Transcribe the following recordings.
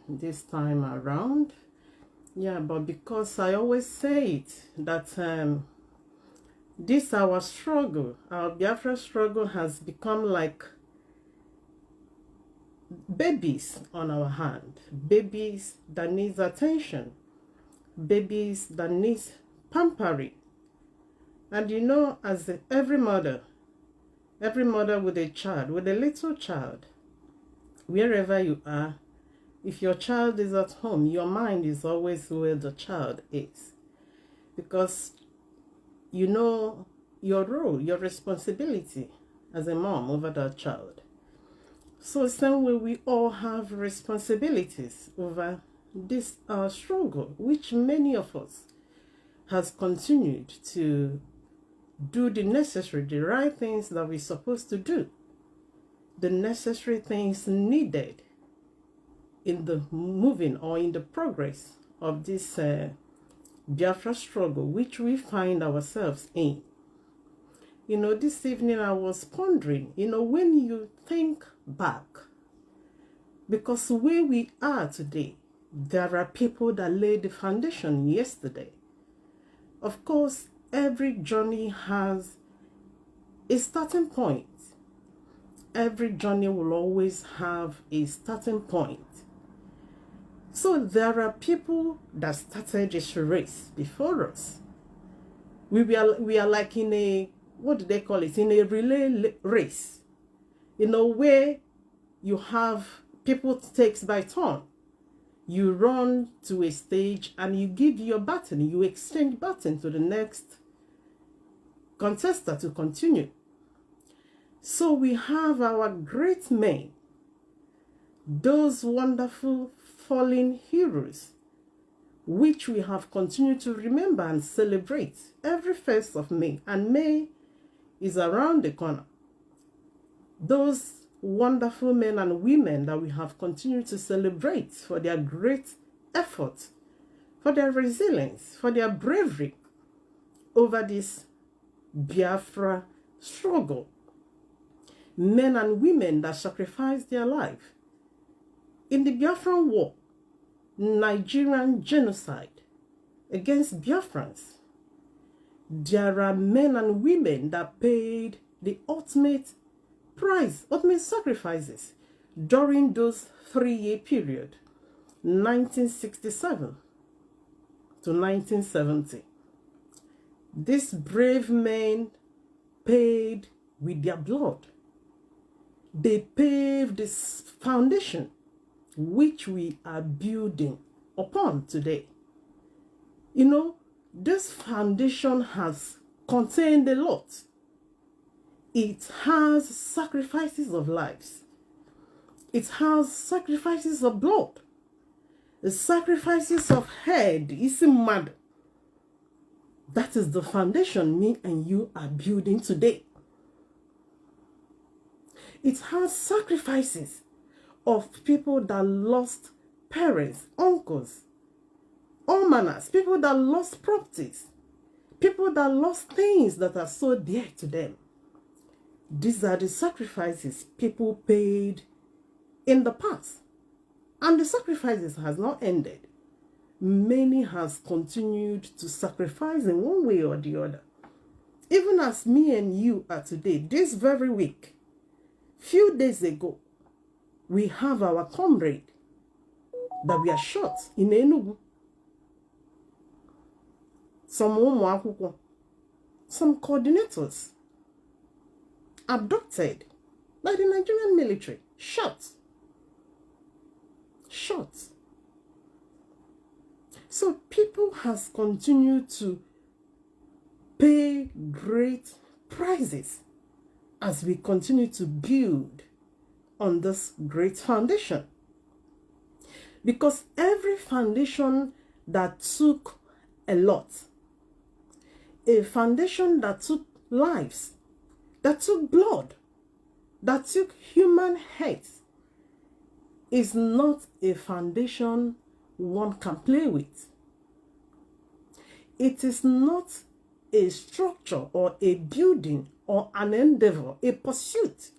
this time around. Yeah, but because I always say it, that this our struggle, our Biafra struggle has become like babies on our hand. Babies that needs attention. Babies that needs pampering. And you know, as every mother with a child, with a little child, wherever you are, if your child is at home, your mind is always where the child is. Because you know your role, your responsibility as a mom over that child. So same way we all have responsibilities over this struggle, which many of us has continued to do the necessary, the right things that we're supposed to do. The necessary things needed in the moving or in the progress of this Biafra struggle, which we find ourselves in. You know, this evening I was pondering, you know, when you think back, because where we are today, there are people that laid the foundation yesterday. Of course, every journey has a starting point. Every journey will always have a starting point. So there are people that started this race before us. We are like in a, what do they call it? In a relay race. You know, where you have people takes by turn. You run to a stage and you give your baton, you exchange baton to the next contestant to continue. So we have our great men, those wonderful fallen heroes, which we have continued to remember and celebrate every 1st of May. And May is around the corner. Those wonderful men and women that we have continued to celebrate for their great effort, for their resilience, for their bravery over this Biafra struggle. Men and women that sacrificed their life in the Biafran war, Nigerian genocide against Biafrans. There are men and women that paid the ultimate price, ultimate sacrifices during those 3-year period, 1967 to 1970. These brave men paid with their blood. They paved this foundation which we are building upon today. You know, this foundation has contained a lot. It has sacrifices of lives. It has sacrifices of blood. The sacrifices of head is mad. That is the foundation me and you are building today. It has sacrifices of people that lost parents, uncles, all manners, people that lost properties, people that lost things that are so dear to them. These are the sacrifices people paid in the past. And the sacrifices has not ended. Many has continued to sacrifice in one way or the other. Even as me and you are today, this very week, few days ago, we have our comrade that we are shot in Enugu. Some coordinators abducted by the Nigerian military, shot. So people has continued to pay great prices as we continue to build on this great foundation. Because every foundation that took a lot, a foundation that took lives, that took blood, that took human hate, is not a foundation one can play with. It is not a structure or a building or an endeavor, a pursuit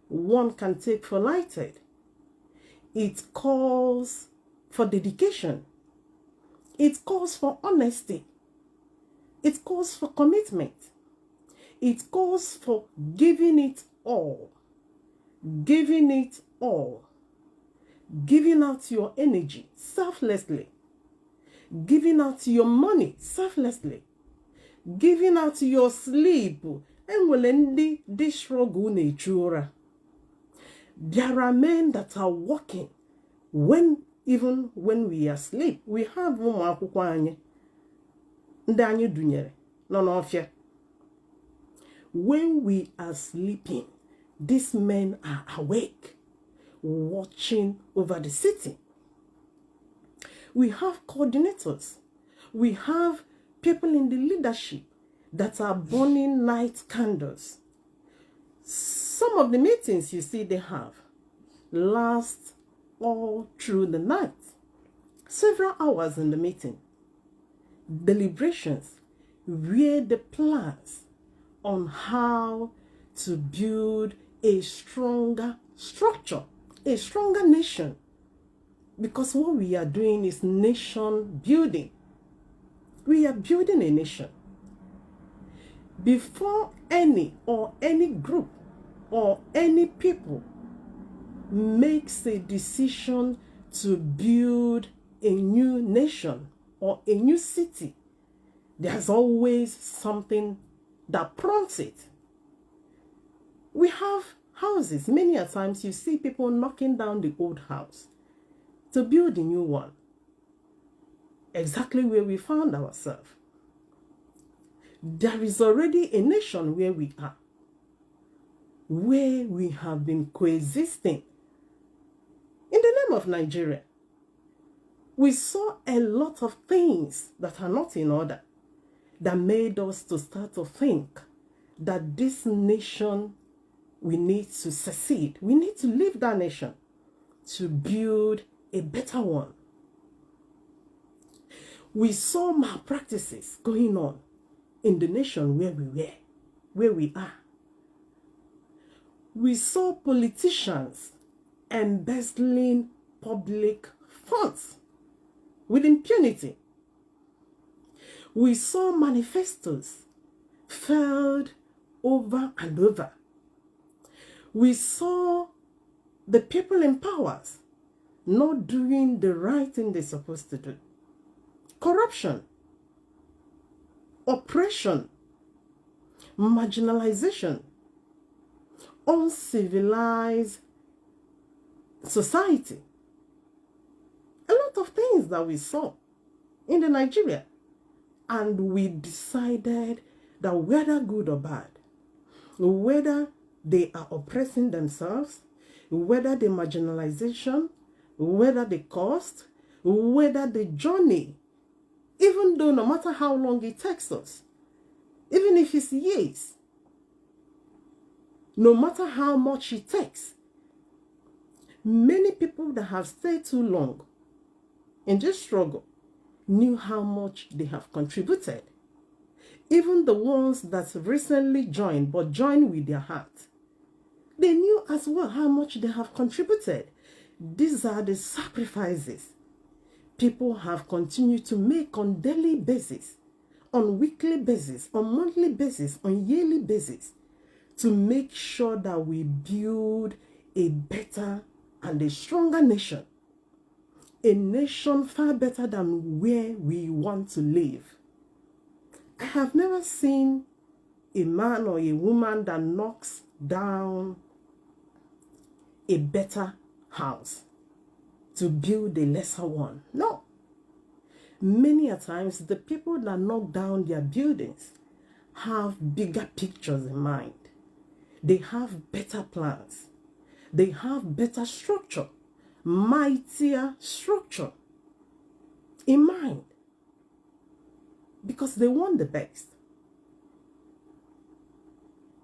one can take for granted. It calls for dedication. It calls for honesty. It calls for commitment. It calls for giving it all. Giving it all. Giving out your energy selflessly. Giving out your money selflessly. Giving out your sleep. And when this struggle nature. There are men that are working even when we are asleep. We have when we are sleeping, these men are awake, watching over the city. We have coordinators. We have people in the leadership that are burning night candles. Some of the meetings you see they have last all through the night. Several hours in the meeting. Deliberations where the plans on how to build a stronger structure, a stronger nation. Because what we are doing is nation building. We are building a nation. Before any group or any people makes a decision to build a new nation or a new city, there's always something that prompts it. We have houses. Many a times you see people knocking down the old house to build a new one. Exactly where we found ourselves. There is already a nation where we are, where we have been coexisting. In the name of Nigeria, we saw a lot of things that are not in order that made us to start to think that this nation, we need to succeed. We need to leave that nation to build a better one. We saw malpractices going on in the nation where we were, where we are. We saw politicians embezzling public funds with impunity. We saw manifestos failed over and over. We saw the people in powers not doing the right thing they're supposed to do. Corruption, oppression, marginalization, uncivilized society. A lot of things that we saw in the Nigeria. And we decided that whether good or bad, whether they are oppressing themselves, whether the marginalization, whether the cost, whether the journey, even though no matter how long it takes us, even if it's years, no matter how much it takes, many people that have stayed too long in this struggle knew how much they have contributed. Even the ones that recently joined, but joined with their heart, they knew as well how much they have contributed. These are the sacrifices people have continued to make on daily basis, on weekly basis, on monthly basis, on yearly basis, to make sure that we build a better and a stronger nation. A nation far better than where we want to live. I have never seen a man or a woman that knocks down a better house to build a lesser one. No. Many a times, the people that knock down their buildings have bigger pictures in mind. They have better plans. They have better structure, mightier structure in mind, because they want the best.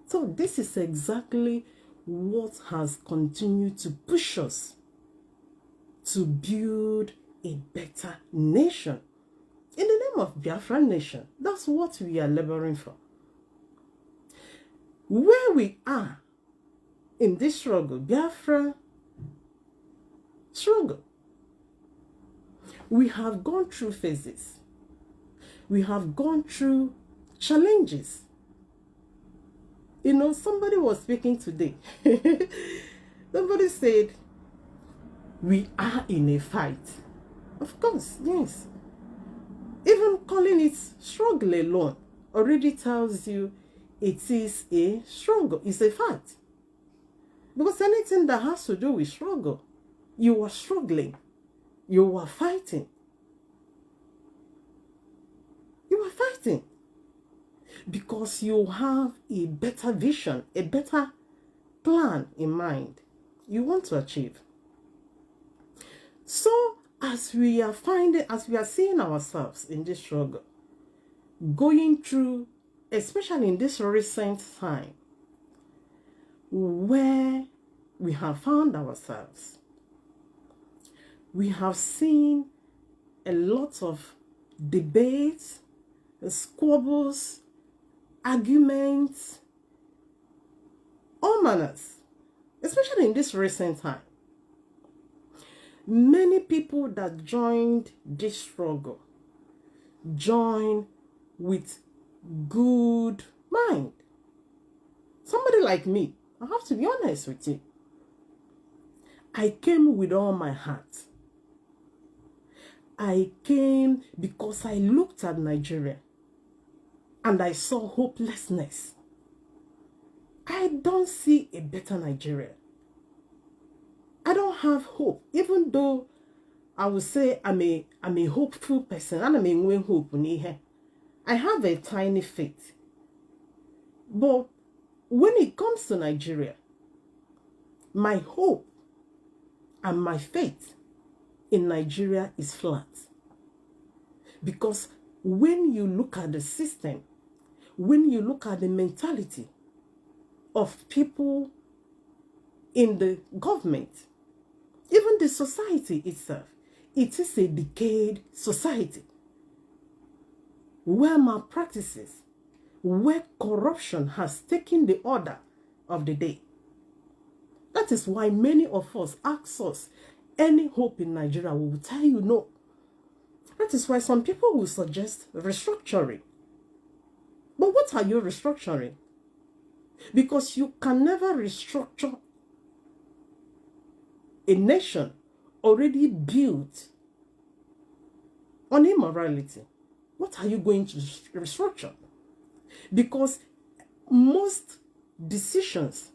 So this is exactly what has continued to push us to build a better nation. In the name of Biafra nation, that's what we are laboring for. Where we are in this struggle, Biafra struggle. We have gone through phases. We have gone through challenges. You know, somebody was speaking today. Somebody said, we are in a fight. Of course, yes. Even calling it struggle alone already tells you it is a struggle, it's a fight. Because anything that has to do with struggle, you are struggling, you are fighting. You are fighting because you have a better vision, a better plan in mind you want to achieve. So as we are seeing ourselves in this struggle, going through, especially in this recent time, where we have found ourselves, we have seen a lot of debates, squabbles, arguments, all manners, especially in this recent time. Many people that joined this struggle joined with good mind. Somebody like me, I have to be honest with you, I came with all my heart. I came because I looked at Nigeria and I saw hopelessness. I don't see a better Nigeria. I don't have hope, even though I would say I'm a hopeful person and I'm a hope. I have a tiny faith. But when it comes to Nigeria, my hope and my faith in Nigeria is flat. Because when you look at the system, when you look at the mentality of people in the government, even the society itself, it is a decayed society where malpractices, where corruption has taken the order of the day. That is why many of us ask us, any hope in Nigeria? We will tell you no. That is why some people will suggest restructuring. But what are you restructuring? Because you can never restructure a nation already built on immorality. What are you going to restructure? Because most decisions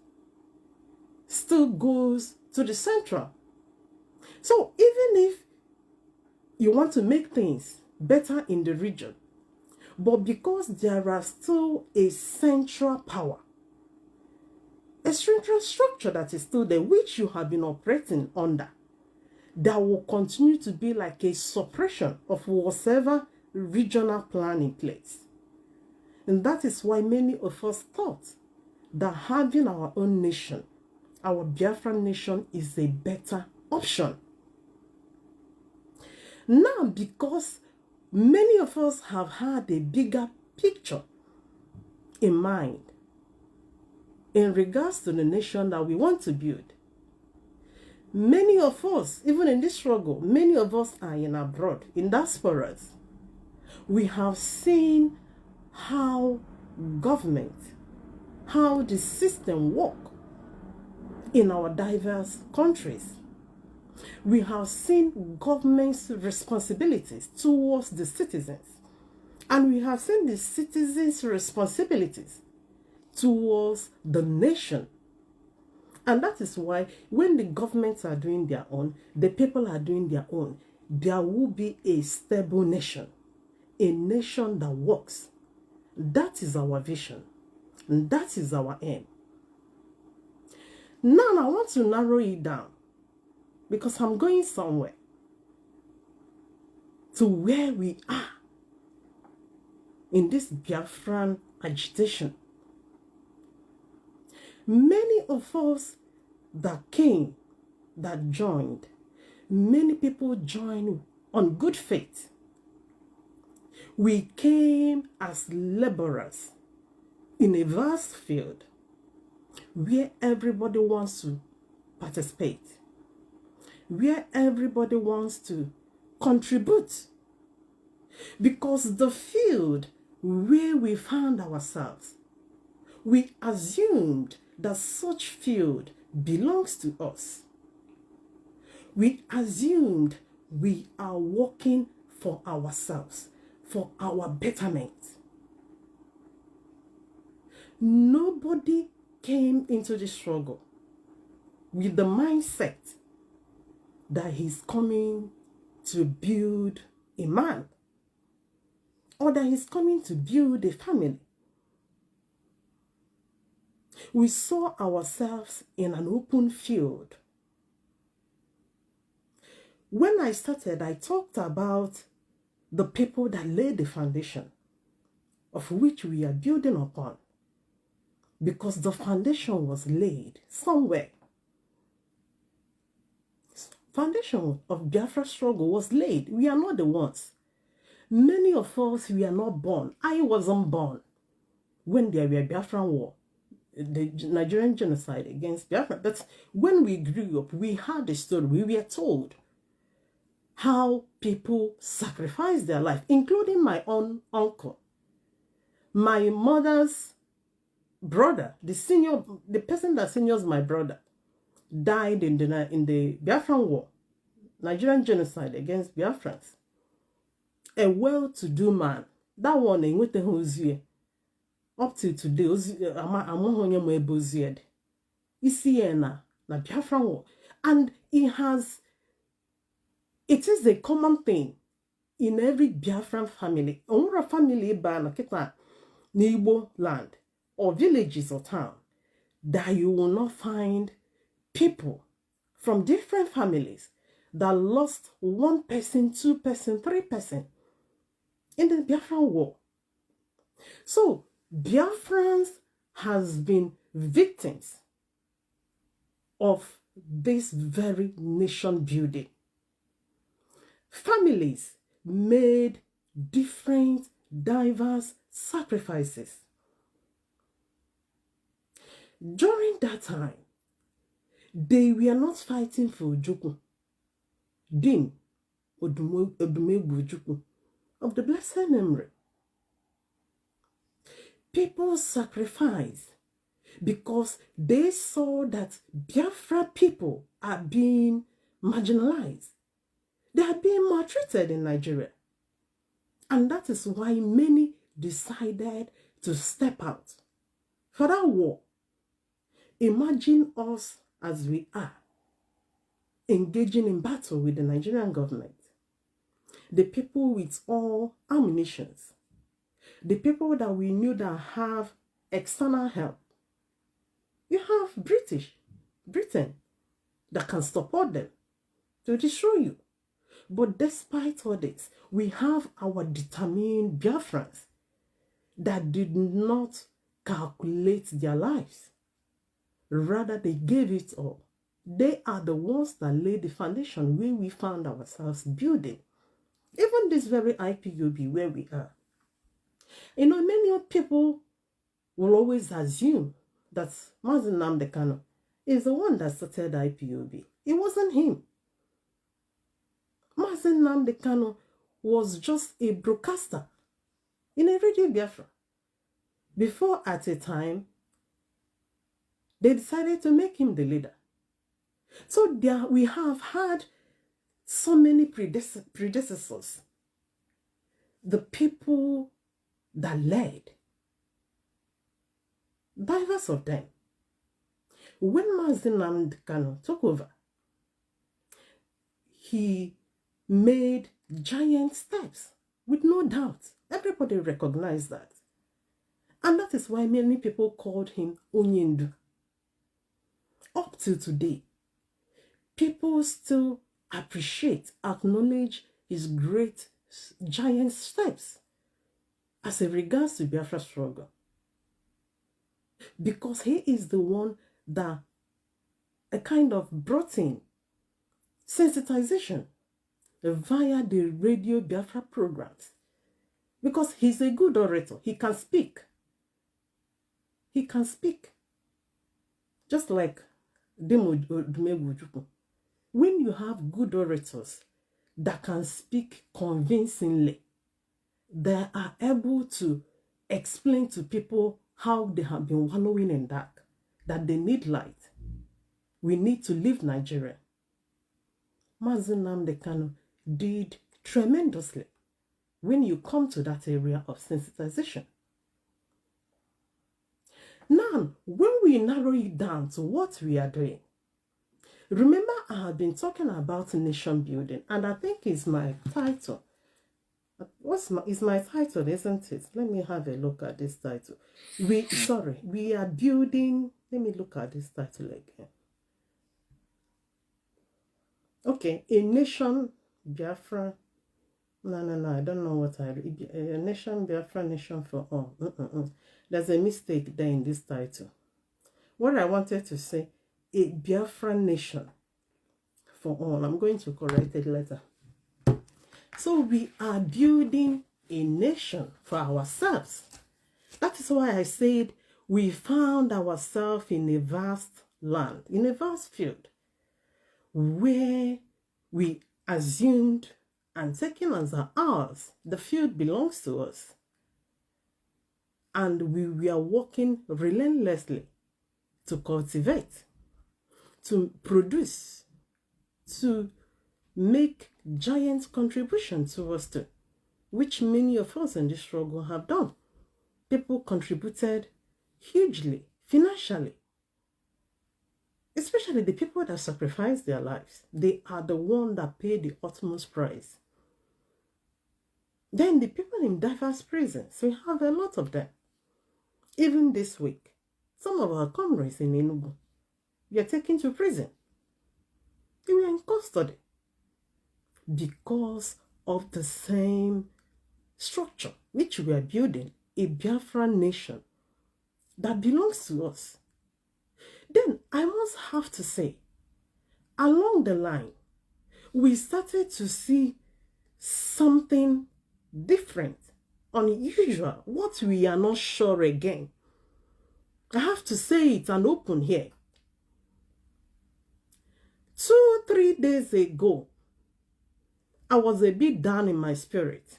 still goes to the central. So even if you want to make things better in the region, but because there are still a central power, a central structure that is still there, which you have been operating under, that will continue to be like a suppression of whatever regional plan in place. And that is why many of us thought that having our own nation, our Biafra nation, is a better option. Now, because many of us have had a bigger picture in mind in regards to the nation that we want to build, many of us, even in this struggle, many of us are in abroad, in diasporas. We have seen how government, how the system work in our diverse countries. We have seen government's responsibilities towards the citizens. And we have seen the citizens' responsibilities towards the nation. And that is why when the governments are doing their own, the people are doing their own, there will be a stable nation, a nation that works. That is our vision. And that is our aim. Now I want to narrow it down, because I'm going somewhere to where we are in this Biafran agitation. Many of us that came, that joined, many people joined on good faith. We came as laborers in a vast field where everybody wants to participate. where everybody wants to contribute. Because the field where we found ourselves, we assumed that such field belongs to us. We assumed we are working for ourselves, for our betterment. Nobody came into the struggle with the mindset that he's coming to build a man or that he's coming to build a family. We saw ourselves in an open field. When I started, I talked about the people that laid the foundation of which we are building upon, because the foundation was laid somewhere. Foundation of Biafra struggle was laid. We are not the ones. Many of us, we are not born. I wasn't born when there were Biafran war, the Nigerian genocide against Biafra. But when we grew up, we had a story. We were told how people sacrificed their life, including my own uncle. My mother's brother, the person that seniors my brother, died in the Biafran war, Nigerian genocide against Biafrans. A well-to-do man. That one in with the up to today, na Biafran war. And it is a common thing in every Biafran family. Or family ban Igbo land or villages or town, that you will not find people from different families that lost 1 person, 2 person, 3 person in the Biafran war. So Biafrans has been victims of this very nation building. Families made different, diverse sacrifices. During that time, they were not fighting for Ojukwu, Din Odumegwu Ojukwu of the blessed memory. People sacrificed because they saw that Biafra people are being marginalized. They are being maltreated in Nigeria. And that is why many decided to step out for that war. Imagine us as we are, engaging in battle with the Nigerian government. The people with all ammunitions. The people that we knew that have external help. You have Britain, that can support them to destroy you. But despite all this, we have our determined Biafrans that did not calculate their lives. Rather, they gave it all. They are the ones that laid the foundation where we found ourselves building. Even this very IPOB where we are. You know, many people will always assume that Mazi Nnamdi Kanu is the one that started IPOB. It wasn't him. Mazi Nnamdi Kanu was just a broadcaster in a radio Biafra. Before, at a time, they decided to make him the leader. So there we have had so many predecessors. The people that led, diverse of them. When Mazi Nnamdi Kanu took over, he made giant steps, with no doubt. Everybody recognized that. And that is why many people called him Onyendu. Up to today, people still appreciate, acknowledge his great giant steps as it regards to Biafra struggle. Because he is the one that kind of brought in sensitization via the radio Biafra programs. Because he's a good orator. He can speak. He can speak. Just like Odumegwu Ojukwu. When you have good orators that can speak convincingly, they are able to explain to people how they have been wallowing in dark, that they need light. We need to leave Nigeria. Mazi Nnamdi Kanu did tremendously when you come to that area of sensitization. Now, when we narrow it down to what we are doing, remember I have been talking about nation building, and I think it's my title. It's my title, isn't it? Let me have a look at this title. We are building. Let me look at this title again. Okay, a nation, Biafra. No, I don't know what I read. A nation, Biafra, nation for all. There's a mistake there in this title. What I wanted to say, a Biafra nation for all. I'm going to correct it later. So we are building a nation for ourselves. That is why I said we found ourselves in a vast land, in a vast field, where we assumed and taken as ours, the field belongs to us. And we are working relentlessly to cultivate, to produce, to make giant contributions towards it, which many of us in this struggle have done. People contributed hugely, financially. Especially the people that sacrificed their lives. They are the ones that pay the utmost price. Then the people in diverse prisons, we have a lot of them. Even this week, some of our comrades in Enugu were taken to prison. They were in custody because of the same structure which we are building, a Biafra nation that belongs to us. Then I must have to say, along the line, we started to see something different, unusual, what we are not sure again. I have to say it and open here. 2-3 days ago, I was a bit down in my spirit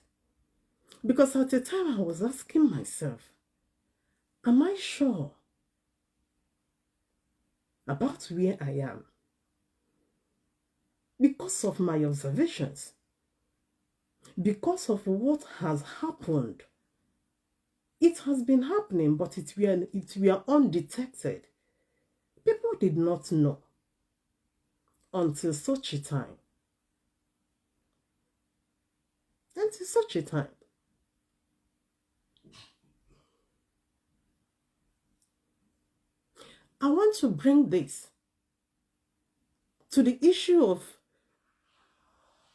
because at the time I was asking myself, am I sure about where I am? Because of my observations, because of what has happened. It has been happening, but it were undetected. People did not know until such a time. Until such a time. I want to bring this to the issue of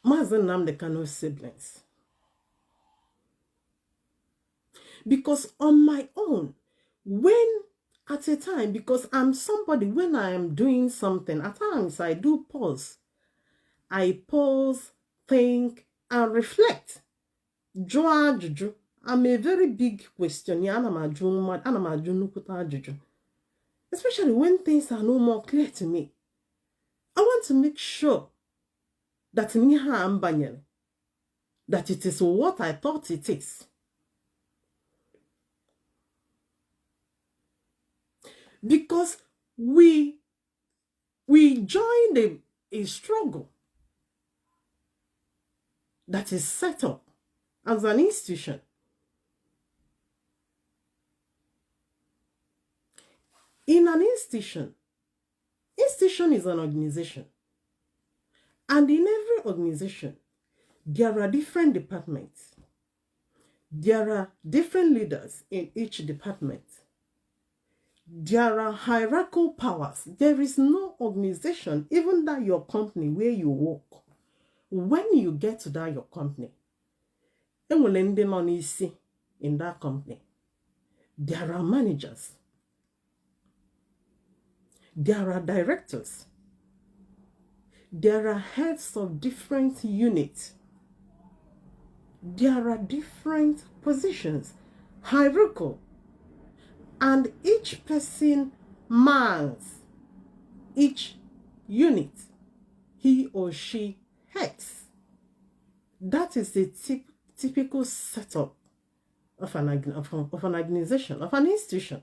Mazi Nnamdi Kanu's siblings. Because on my own, when at a time, because I'm somebody, when I am doing something, at times I do pause. I pause, think, and reflect. I'm a very big questioner. Especially when things are no more clear to me. I want to make sure that that it is what I thought it is. Because we joined a struggle that is set up as an institution. In an institution is an organization. And in every organization, there are different departments. There are different leaders in each department. There are hierarchical powers. There is no organization, even that your company where you work. When you get to that your company, in that company, there are managers. There are directors. There are heads of different units. There are different positions, hierarchical. And each person mans each unit. he or she hates. That is the typical setup of an organization, of an institution.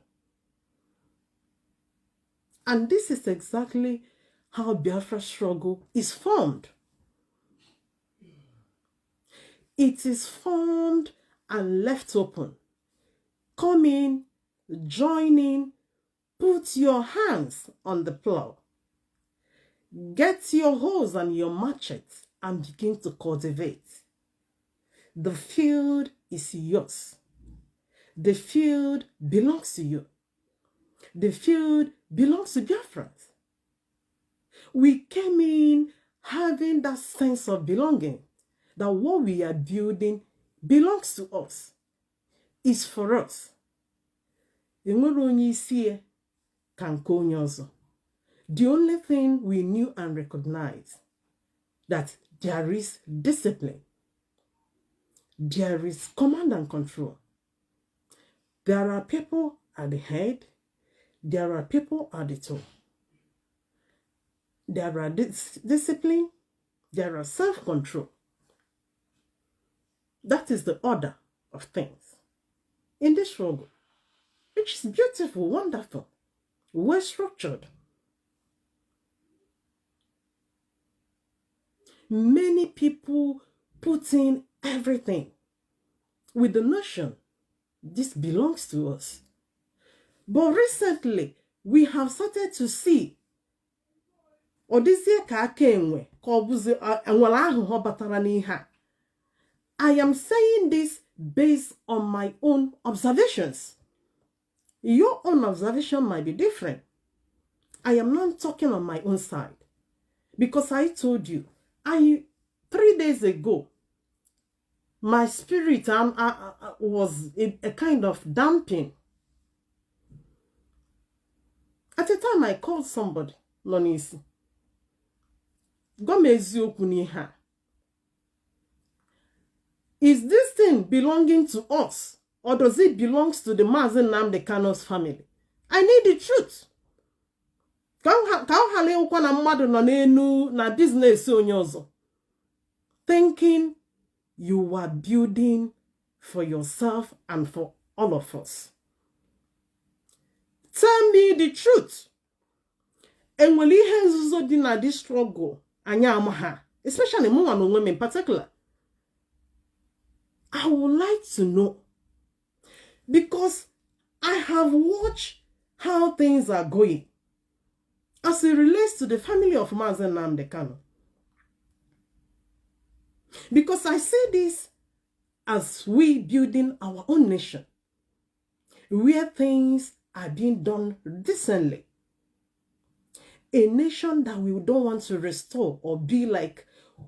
And this is exactly how Biafra struggle is formed. It is formed and left open. Come in, join in, put your hands on the plow. Get your hoes and your machetes and begin to cultivate. The field is yours. The field belongs to you. The field belongs to Biafrans. We came in having that sense of belonging, that what we are building belongs to us, is for us. The only thing we knew and recognized that there is discipline, there is command and control. There are people at the head, there are people at the toe. There are discipline, there are self-control. That is the order of things in this struggle, which is beautiful, wonderful, well structured. Many people put in everything with the notion this belongs to us. But recently, we have started to see I am saying this based on my own observations. Your own observation might be different. I am not talking on my own side. Because I told you, 3 days ago, my spirit was a kind of damping. At the time, I called somebody, Lonisi. Is this thing belonging to us, or does it belong to the Mazi Nnamdi Kanu's family? I need the truth. Thinking you are building for yourself and for all of us. Tell me the truth. And when he has this struggle, especially women in particular, I would like to know, because I have watched how things are going as it relates to the family of Mazi Nnamdi Kanu. Because I see this as we building our own nation, where things are being done decently. A nation that we don't want to restore or be like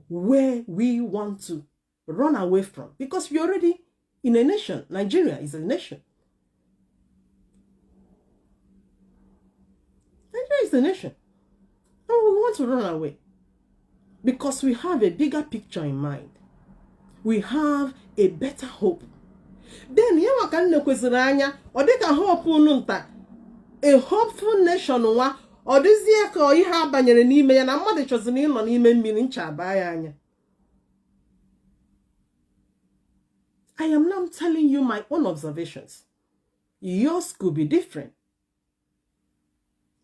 where we want to run away from. Because we're already in a nation. Nigeria is a nation. Nigeria is a nation. And we want to run away. Because we have a bigger picture in mind. We have a better hope. Then, you can look at or they can hope a hopeful nation or this year call you have an email and I'm not chosen in on email meaning chabaya. I am now telling you my own observations. Yours could be different.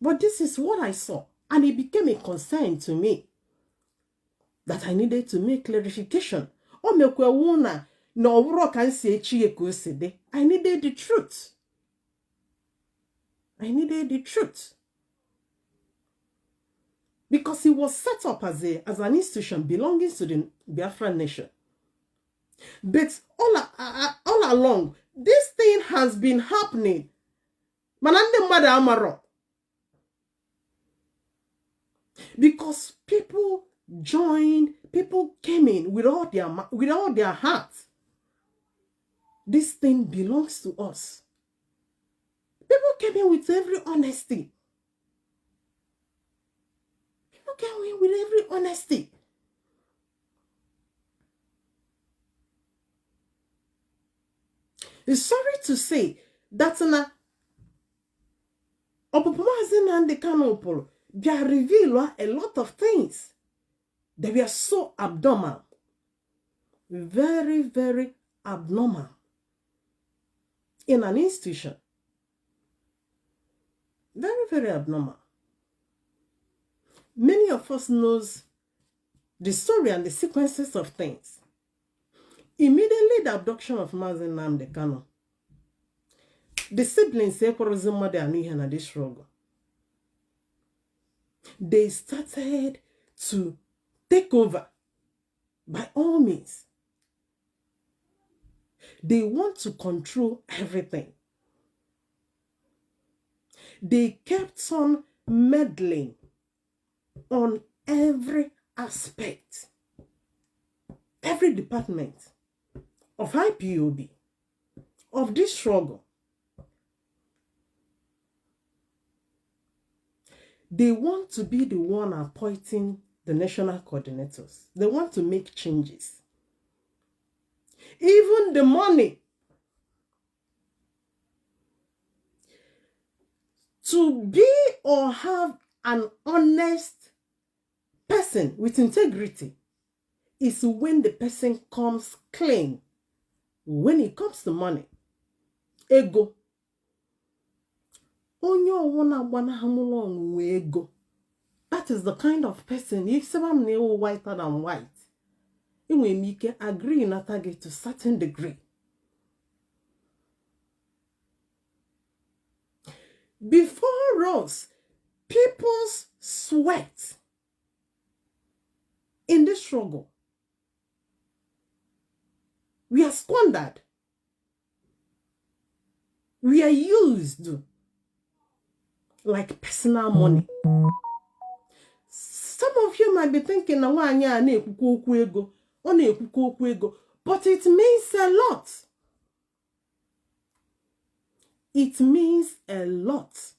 But this is what I saw. And it became a concern to me that I needed to make clarification. I needed the truth. I needed the truth. Because it was set up as an institution belonging to the Biafra nation. But all along, this thing has been happening. Because people joined, people came in with all their hearts. This thing belongs to us. People came in with every honesty. People came in with every honesty. It's sorry to say that Mazi Nnamdi Kanu they reveal a lot of things They were so abnormal. Very, very abnormal. In an institution. Very, very abnormal. Many of us knows the story and the sequences of things. Immediately the abduction of Mazi Nnamdi Kanu, the siblings say mother and in this struggle. They started to take over by all means. They want to control everything. They kept on meddling on every aspect, every department of IPOB, of this struggle. They want to be the one appointing the national coordinators. They want to make changes. Even the money to be or have an honest person with integrity is when the person comes clean. When it comes to money, ego. That is the kind of person, if someone is whiter than white, it will make agree in a target to a certain degree. Before us, people's sweat in this struggle, we are squandered. We are used like personal money. Some of you might be thinking, but it means a lot. It means a lot.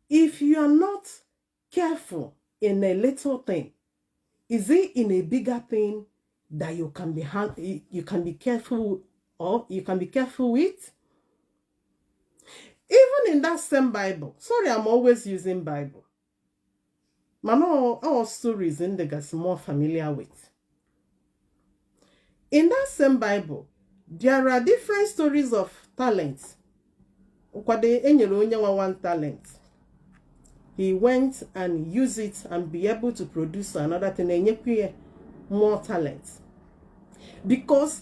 If you are not careful in a little thing, is it in a bigger thing that you can be careful, or you can be careful with? Even in that same Bible, sorry, I'm always using Bible. Man, all stories in the guys more familiar with. In that same Bible, there are different stories of talents. One talent. He went and used it and be able to produce another thing, more talent. Because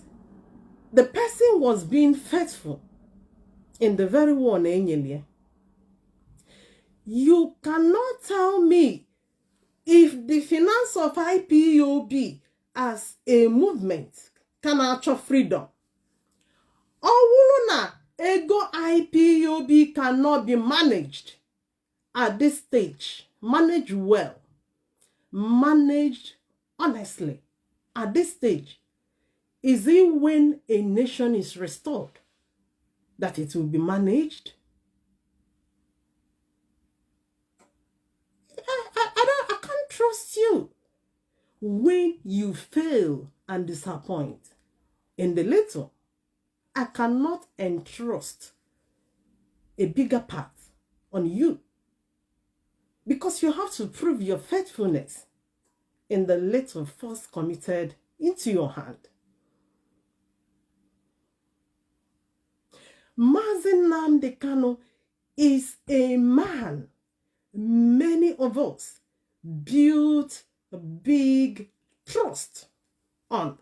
the person was being faithful in the very one. You cannot tell me if the finance of IPOB as a movement can achieve freedom. Or ego IPOB cannot be managed at this stage. Managed well. Managed honestly. At this stage. Is it when a nation is restored that it will be managed? I can't trust you. When you fail and disappoint in the little, I cannot entrust a bigger part on you. Because you have to prove your faithfulness in the little first committed into your hand. Mazi Nnamdi Kanu is a man many of us built a big trust on.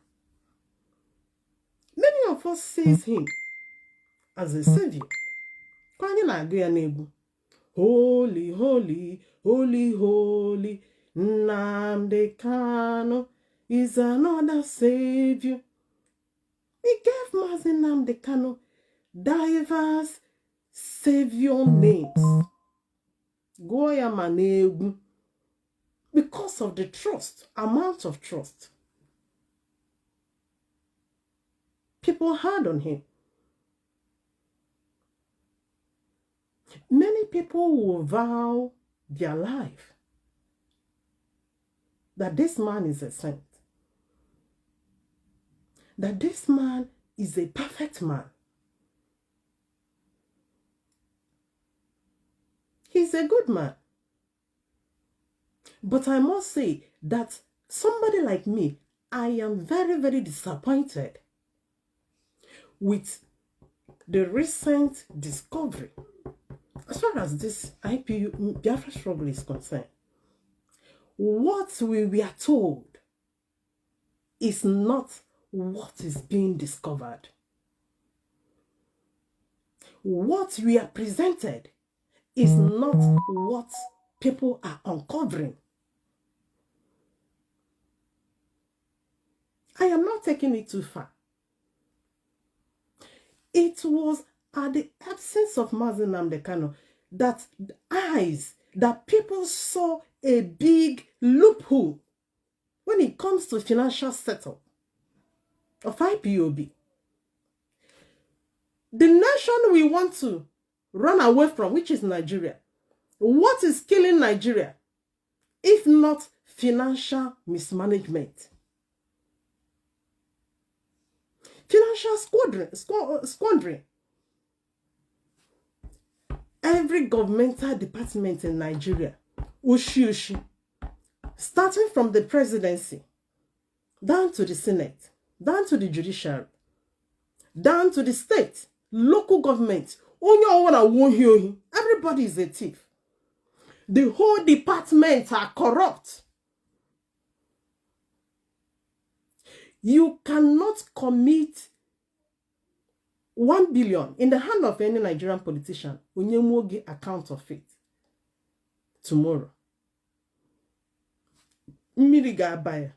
Many of us sees him as a savior. Holy, holy, holy, holy, Nnamdi Kanu is another savior. He gave Mazi Nnamdi Kanu diverse savior names. Goya Manegu. Because of the trust, amount of trust people had on him. Many people will vow their life that this man is a saint. That this man is a perfect man. He's a good man. But I must say that somebody like me, I am very, very disappointed with the recent discovery as far as this IPU Biafra struggle is concerned. What we were told is not what is being discovered. What we are presented is not what people are uncovering. I am not taking it too far. It was at the absence of Mazi Nnamdi Kanu that people saw a big loophole when it comes to financial setup of IPOB. The nation we want to run away from, which is Nigeria. What is killing Nigeria, if not financial mismanagement? Financial squandering. Every governmental department in Nigeria, ushi, starting from the presidency, down to the Senate, down to the judiciary, down to the state, local government, everybody is a thief. The whole departments are corrupt. You cannot commit 1 billion in the hand of any Nigerian politician. Unyemogi account of it tomorrow. Miriga Abaya.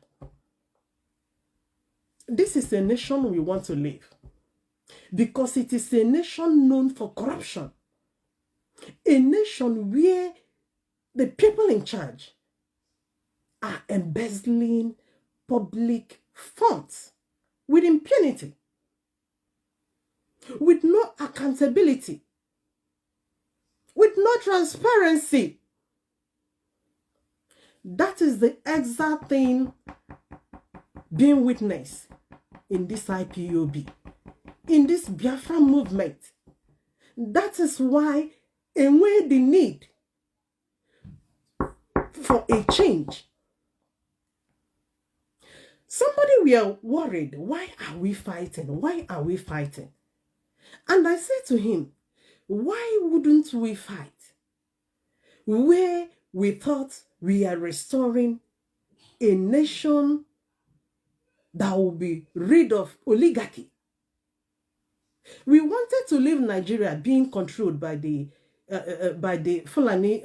This is a nation we want to live, because it is a nation known for corruption. A nation where the people in charge are embezzling public funds with impunity, with no accountability, with no transparency. That is the exact thing being witnessed in this IPOB, in this Biafra movement. That is why, and where the need for a change. Somebody were worried, why are we fighting? Why are we fighting? And I said to him, why wouldn't we fight where we thought we are restoring a nation that will be rid of oligarchy? We wanted to leave Nigeria being controlled by the Fulani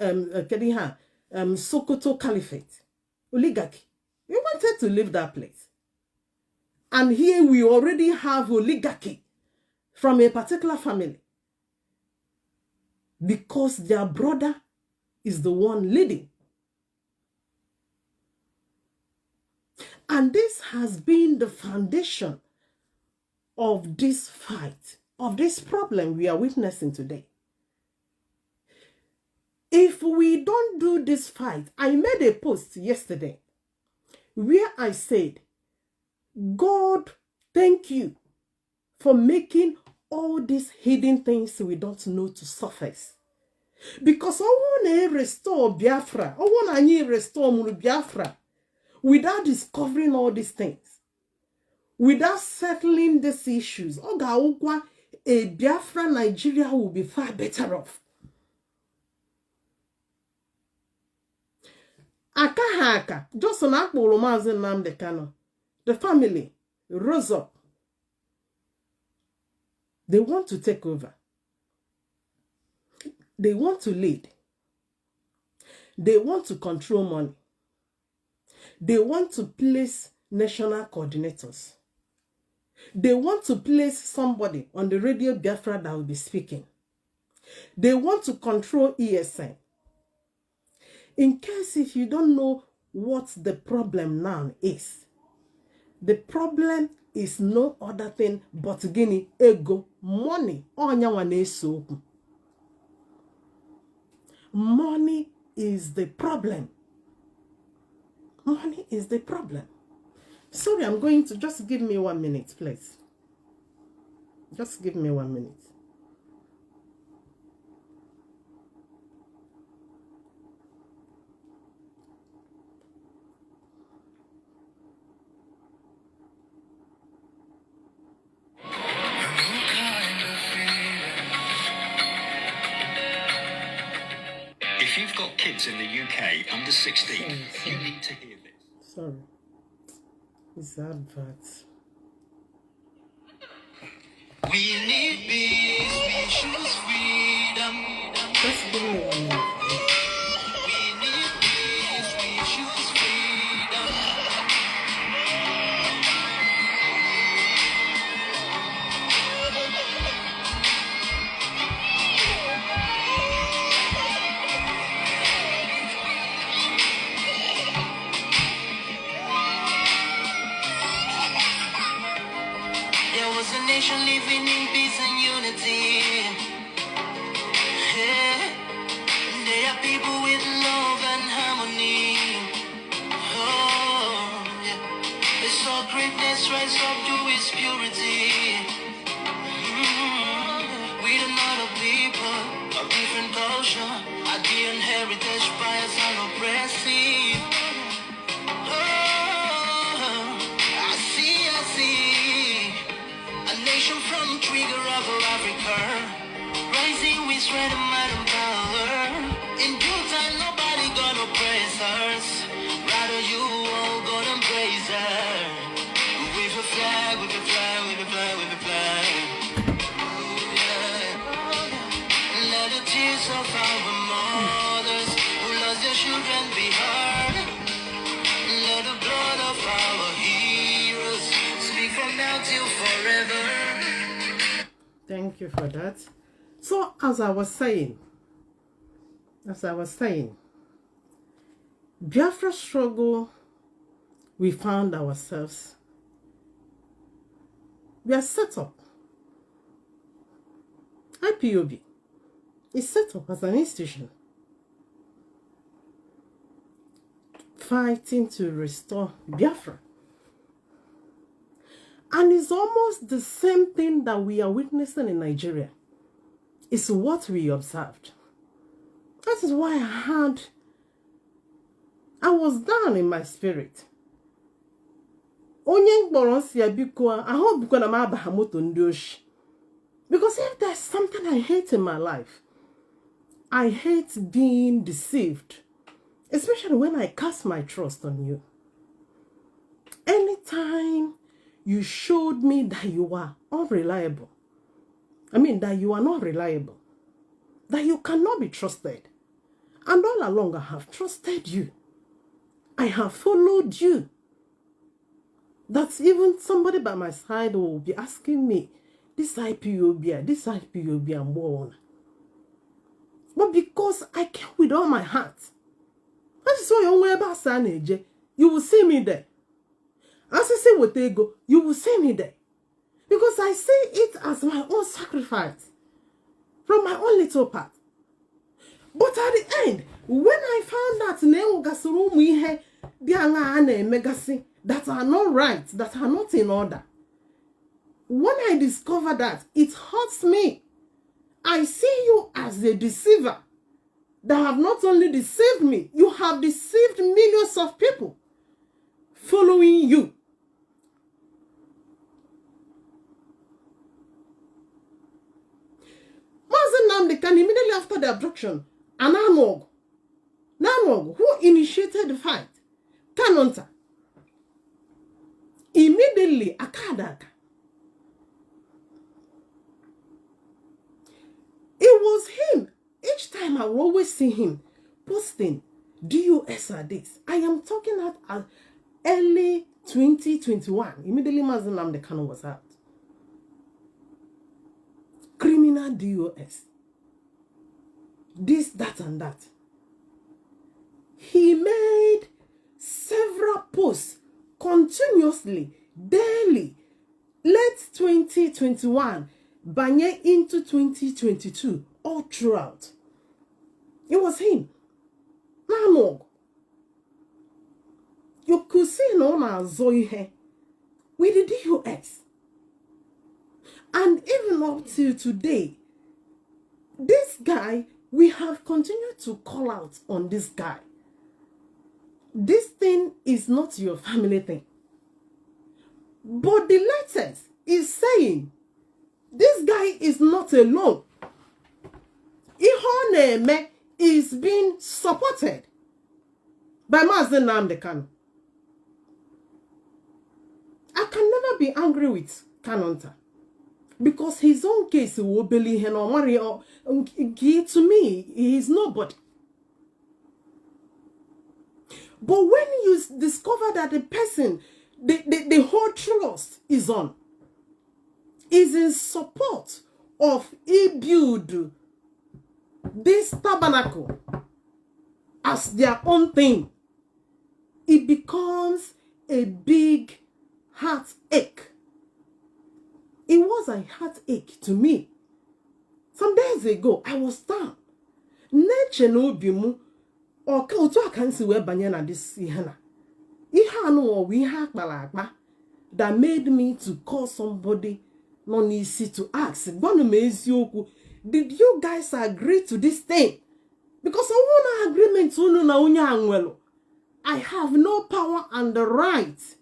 Sokoto Caliphate, oligarchy. We wanted to leave that place. And here we already have oligarchy from a particular family, because their brother is the one leading. And this has been the foundation of this fight, of this problem we are witnessing today. If we don't do this fight, I made a post yesterday where I said, God, thank you for making all these hidden things we don't know to surface. Because I want to restore Biafra, I want to restore Biafra without discovering all these things, without settling these issues. A Biafra Nigeria will be far better off. Aka just on akporo Mazi Nnamdi Kanu, the family rose up. They want to take over. They want to lead. They want to control money. They want to place national coordinators. They want to place somebody on the radio Biafra that will be speaking. They want to control ESN. In case if you don't know what the problem now is, the problem is no other thing but guinea ego, money. Money is the problem. Money is the problem. Sorry, I'm going to just give me 1 minute, please. Just give me 1 minute. If you've got kids in the UK under 16, you need to hear this. Sorry. It's adverts. We need peace, we choose freedom. Just give me 1 minute. We need peace, we choose freedom. There was a nation living in peace and unity. Yeah. There are people with love and harmony. Oh, yeah. They saw greatness rise up to its purity. We are not a people of different culture. Our dear heritage bias and oppressive. Oh, I see. A nation from trigger of Africa. Rising with strength and might and power. In due time, nobody gonna praise us. Rather you all gonna praise her. With a flag, with a flag, with a flag, with a flag. Let the tears of our mothers who lost their children be heard. Let the blood of our heroes speak from now till forever. Thank you for that. So, as I was saying, Biafra struggle, we found ourselves. We are set up. Ipob is set up as an institution fighting to restore Biafra. And it's almost the same thing that we are witnessing in Nigeria. It's what we observed. That is why I was down in my spirit. Because if there's something I hate in my life, I hate being deceived. Especially when I cast my trust on you. Anytime you showed me that you are unreliable, that you are not reliable, that you cannot be trusted, and all along I have trusted you. I have followed you. That even somebody by my side will be asking me, this IPOB, I'm born. But because I came with all my heart, that is why you will see me there. As I say what they go, you will see me there. Because I see it as my own sacrifice from my own little part. But at the end, when I found that that are not right, that are not in order, when I discover that, it hurts me. I see you as a deceiver that have not only deceived me, you have deceived millions of people following you. Mazi Nnamdi Kanu, immediately after the abduction, Namog, who initiated the fight, Kanonta, immediately Akadaka. It was him. Each time I will always see him posting DUS at this. I am talking at early 2021. Immediately Mazi Nnamdi Kanu was out. Criminal DUS. This, that, and that. He made several posts continuously, daily, late 2021, banye into 2022, all throughout. It was him. Nanog. You could see no man Zoe with the DUS. And even up till today, this guy, we have continued to call out on this guy. This thing is not your family thing. But the latest is saying, this guy is not alone. Ihoneme is being supported by Mazi Nnamdi Kanu. I can never be angry with Kanonta because his own case will believe him or marry or to me, he is nobody. But when you discover that the person, the whole trust is in support of build this tabernacle as their own thing, it becomes a big heartache. It was a heartache to me. Some days ago, I was down. Nature no bimu or kautu akansi we banyana this ihana. Ihano or we ha balagba that made me to call somebody non easy to ask. Did you guys agree to this thing? Because I want agreement I have no power and the right.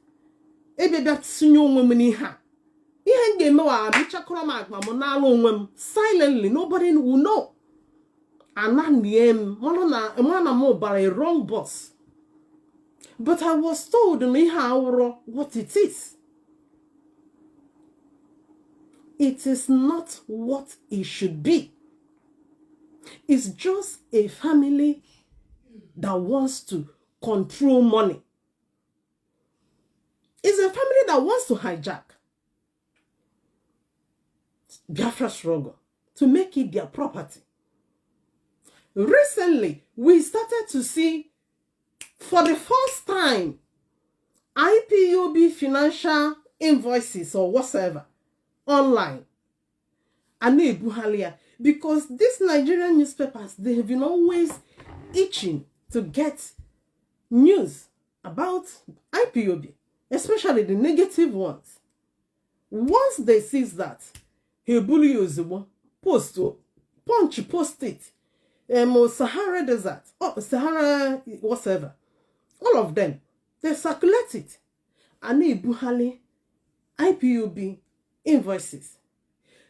Ebe that sinyo women ha. Silently, nobody will know. And I'm a wrong boss. But I was told what it is. It is not what it should be. It's just a family that wants to control money. It's a family that wants to hijack Biafra struggle to make it their property. Recently, we started to see for the first time IPOB financial invoices or whatever online. Because these Nigerian newspapers, they have been always itching to get news about IPOB, especially the negative ones. Once they see that, he bully post it. Sahara Desert, Sahara whatever. All of them, they circulate it. Buhali IPOB invoices.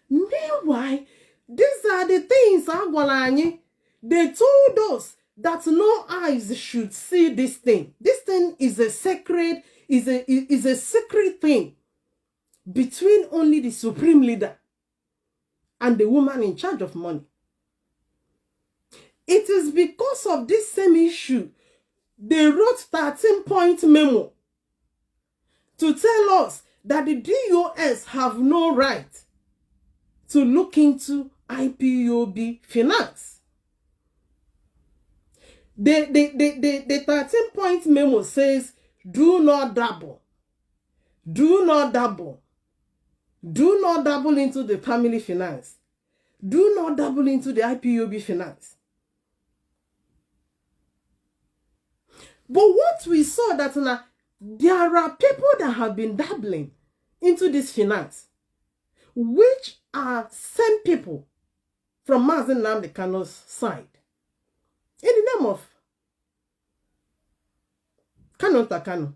Meanwhile, these are the things they told us that no eyes should see this thing. This thing is a sacred, is a secret thing between only the supreme leader and the woman in charge of money. It is because of this same issue they wrote 13-point memo to tell us that the DOS have no right to look into IPOB finance. The 13-point memo says, do not dabble. Do not dabble. Do not dabble into the family finance. Do not dabble into the IPOB finance. But what we saw that now, there are people that have been dabbling into this finance, which are same people from Mazi Nnamdi Kanu's side. In the name of Kanu.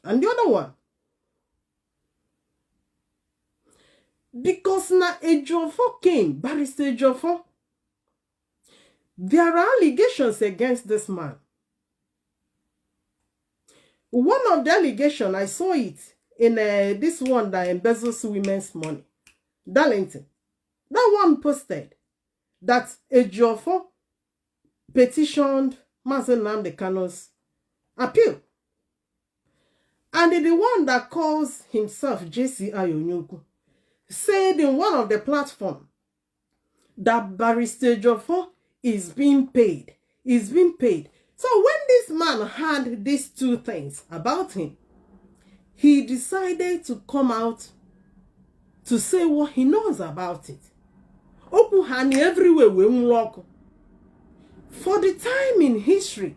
And the other one. Because now Ejiofor came, Barrister Ejiofor, there are allegations against this man. One of the allegations, I saw it in this one that embezzles women's money. Darlington. That one posted that Ejiofor petitioned Mazi Nnamdi Kanu's appeal. And the one that calls himself J.C. Ayonyuku said in one of the platforms that Barrister Ejiofor is being paid. So when this man had these two things about him, he decided to come out to say what he knows about it. Open hand everywhere we walk. For the time in history,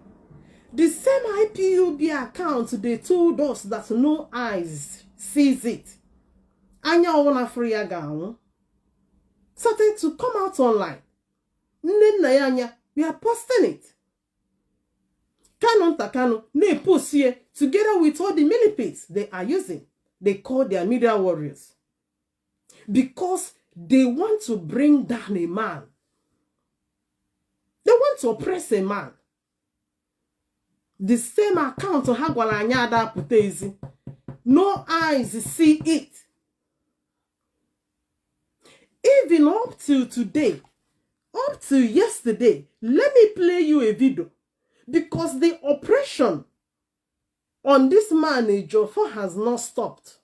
the same IPOB account they told us that no eyes sees it. Anya ona free again. Started to come out online. We are posting it. Kanu ne post here together with all the millipedes they are using. They call their media warriors. Because they want to bring down a man. They want want to oppress a man, the same account ha gwara anya ada putezi. No eyes see it. Even up till today, up to yesterday, let me play you a video, because the oppression on this man Ejiofor has not stopped.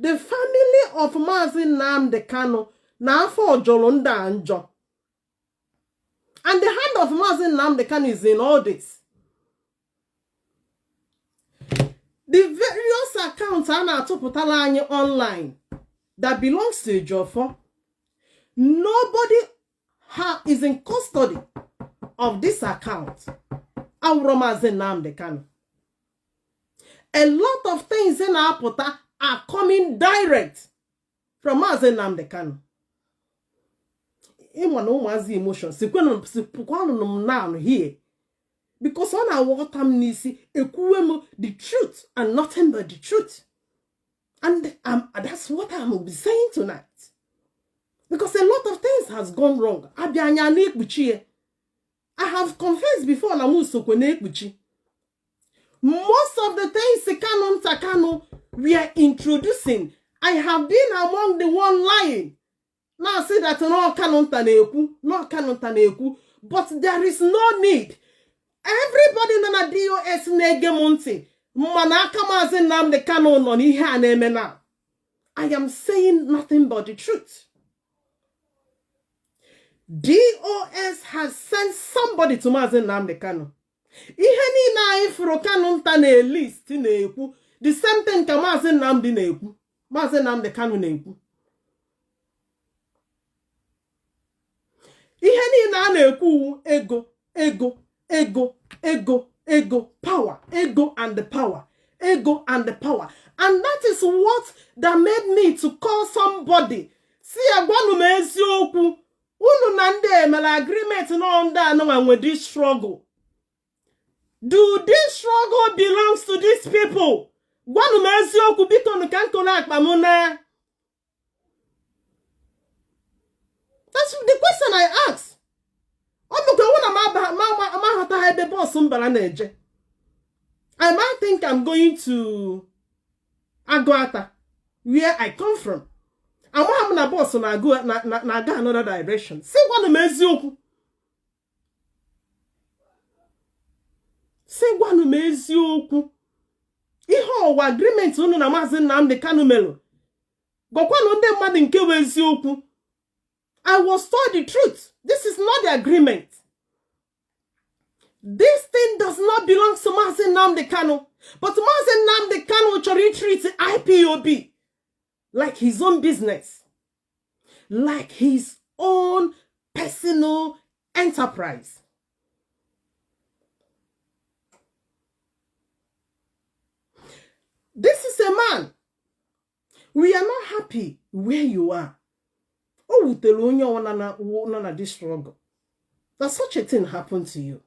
The family of Mazi Nnamdi Kanu na afọ Jolonda Anjo. And the hand of Mazi Nnamdi Kanu is in all this. The various accounts are now online that belongs to Ejiofor. Nobody is in custody of this account. Mazi Nnamdi Kanu. A lot of things in our pota are coming direct from Mazi Nnamdi Kanu. In one Mazi emotions, now here. Because on our water nisi the truth and nothing but the truth. And that's what I'm saying tonight. Because a lot of things has gone wrong. I have confessed before most of the things Takano we are introducing, I have been among the one lying. Now I say that no Taneku, but there is no need. Everybody na DOS negemonti. Manaka Mazi Nnamdi Kanu no ni ha na eme now. I am saying nothing but the truth. DOS has sent somebody to Mazi Nnamdi Kanu. Ihe ni na ifro Kanu nta na list na ekwu. The same thing ka Mazi Nnamdi na ekwu. Mazi Nnamdi Kanu na ekwu. Ihe ni na ekwu ego, power, ego and the power. And that is what that made me to call somebody. See, agwanu me eziokwu. Unu na ndị emela agreement no under no with this struggle. Do this struggle belongs to these people? Gwanu me eziokwu biko nkanko na akpamuna. That's the question I ask. I might think I'm going to Aguata, where I come from. I'm having a boss and I go another direction. Say what the mezioku. Say what the mezioku. Iho agreement unu na Mazi Nnamdi Kanu melo. Gokwa no de mad nke wezioku. I was told the truth. This is not the agreement. This thing does not belong to Mazi Nnamdi Kanu. But Mazi Nnamdi Kanu treats IPOB like his own business. Like his own personal enterprise. This is a man. We are not happy where you are. Oh, tell you this struggle. That such a thing happened to you.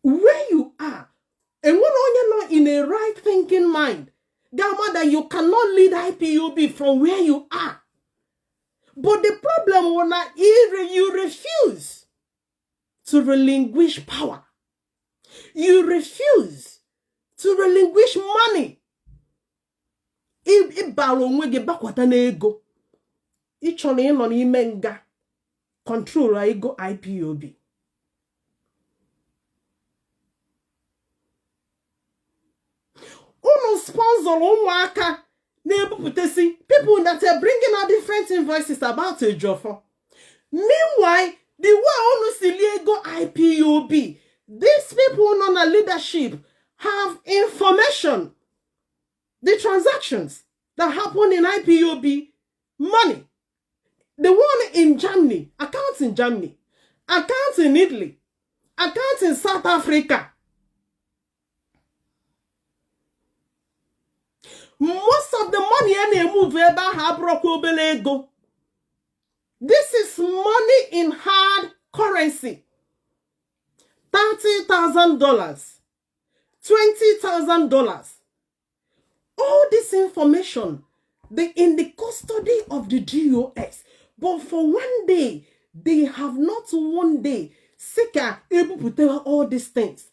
Where you are, and when you're not in a right thinking mind, Gamma, that you cannot lead IPOB from where you are. But the problem was that you refuse to relinquish power. You refuse to relinquish money. Control ego IPOB. Uno sponsor umwaka nebuputesi people that are bringing out different voices about Ejiofor. Meanwhile, the way uno siliego IPOB, these people on the leadership have information. The transactions that happen in IPOB money. The one in Germany, accounts in Germany, accounts in Italy, accounts in South Africa. Most of the money any move go. This is money in hard currency. $30,000, $20,000. All this information in the custody of the DOS. But for one day, they have not one day able to tell all these things,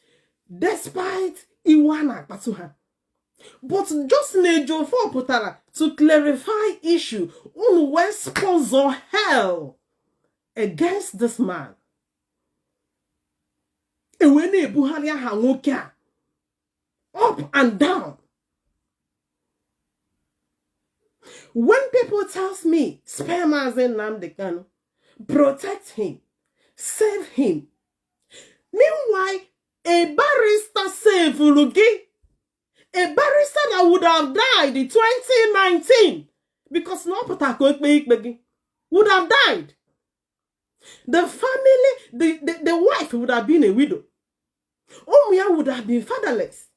despite Iwana Patuha. But just Nejo for Putara to clarify issue on where sponsor hell against this man. Ewene Buharia Hangokia up and down. When people tells me spare Mazi Nnamdi Kanu, protect him, save him. Meanwhile, a barrister saved Ulugi. A barrister that would have died in 2019 because no Potako would have died. The family, the wife would have been a widow. Omia would have been fatherless.